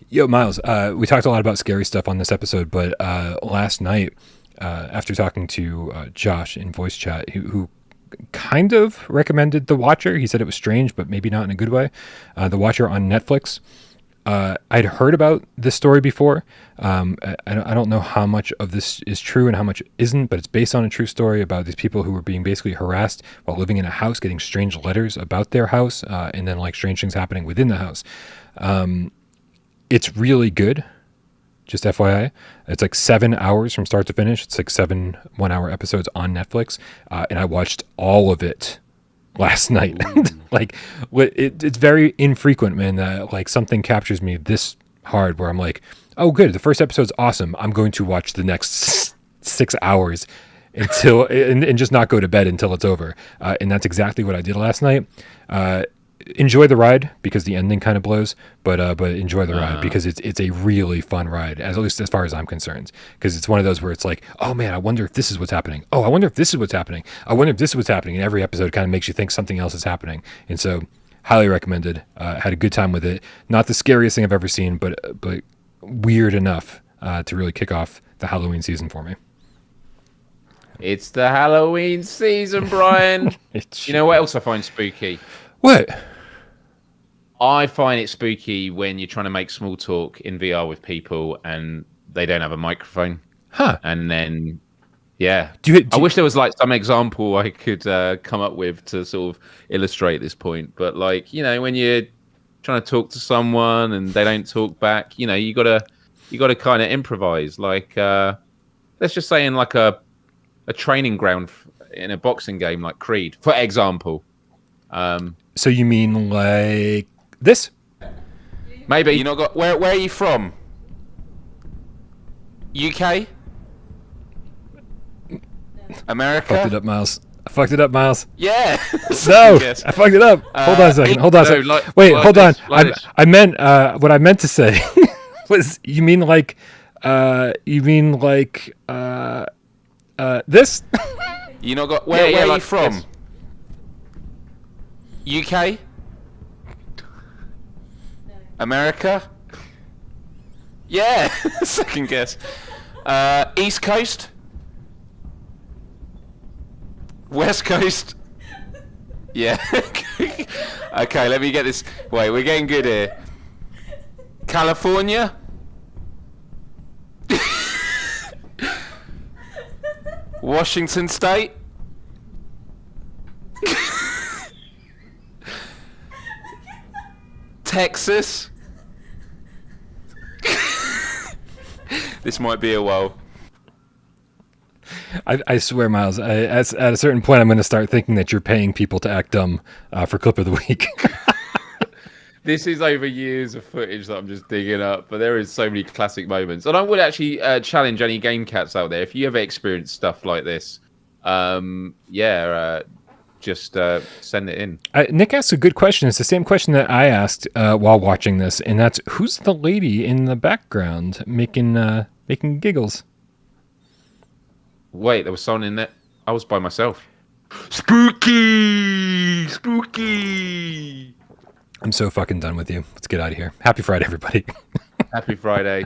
Yo, Miles, we talked a lot about scary stuff on this episode, but last night, after talking to Josh in voice chat, who kind of recommended The Watcher, he said it was strange, but maybe not in a good way, The Watcher on Netflix. I'd heard about this story before. I don't know how much of this is true and how much isn't, but it's based on a true story about these people who were being basically harassed while living in a house, getting strange letters about their house, and then like strange things happening within the house. It's really good, just FYI. It's like 7 hours from start to finish. It's like 7 one-hour episodes on Netflix, and I watched all of it last night. Like, it's very infrequent, man, that like something captures me this hard where I'm like, oh, good, the first episode's awesome. I'm going to watch the next 6 hours until and just not go to bed until it's over. And that's exactly what I did last night. Enjoy the ride because the ending kind of blows, but enjoy the ride because it's a really fun ride, at least as far as I'm concerned, because it's one of those where it's like, oh man, I wonder if this is what's happening. Oh, I wonder if this is what's happening. I wonder if this is what's happening. And every episode kind of makes you think something else is happening. And so highly recommended. Had a good time with it. Not the scariest thing I've ever seen, but weird enough to really kick off the Halloween season for me. It's the Halloween season, Brian. You know what else I find spooky? What? I find it spooky when you're trying to make small talk in VR with people and they don't have a microphone. Huh. And then, yeah. I wish there was like some example I could come up with to sort of illustrate this point. But like, when you're trying to talk to someone and they don't talk back, you gotta kind of improvise. Like, let's just say in like a training ground in a boxing game like Creed, for example. So you mean like this? Maybe. You know, where are you from? UK? America? I fucked it up, Miles. Yeah. No, I fucked it up. Hold on a second. Wait, hold on. I meant what I meant to say was you mean like this? You know, where are you from? This. UK? America? Yeah. Second guess. East Coast? West Coast? Yeah. Okay, let me get this. Wait, we're getting good here. California? Washington State? Texas? This might be a while. I swear, Miles, at a certain point, I'm going to start thinking that you're paying people to act dumb for Clip of the Week. This is over years of footage that I'm just digging up, but there is so many classic moments. And I would actually challenge any game cats out there, if you ever experience stuff like this, just send it in. Nick asked a good question. It's the same question that I asked while watching this, and that's, who's the lady in the background making giggles? Wait, there was someone in there. I was by myself. Spooky! Spooky! I'm so fucking done with you. Let's get out of here. Happy Friday, everybody. Happy Friday.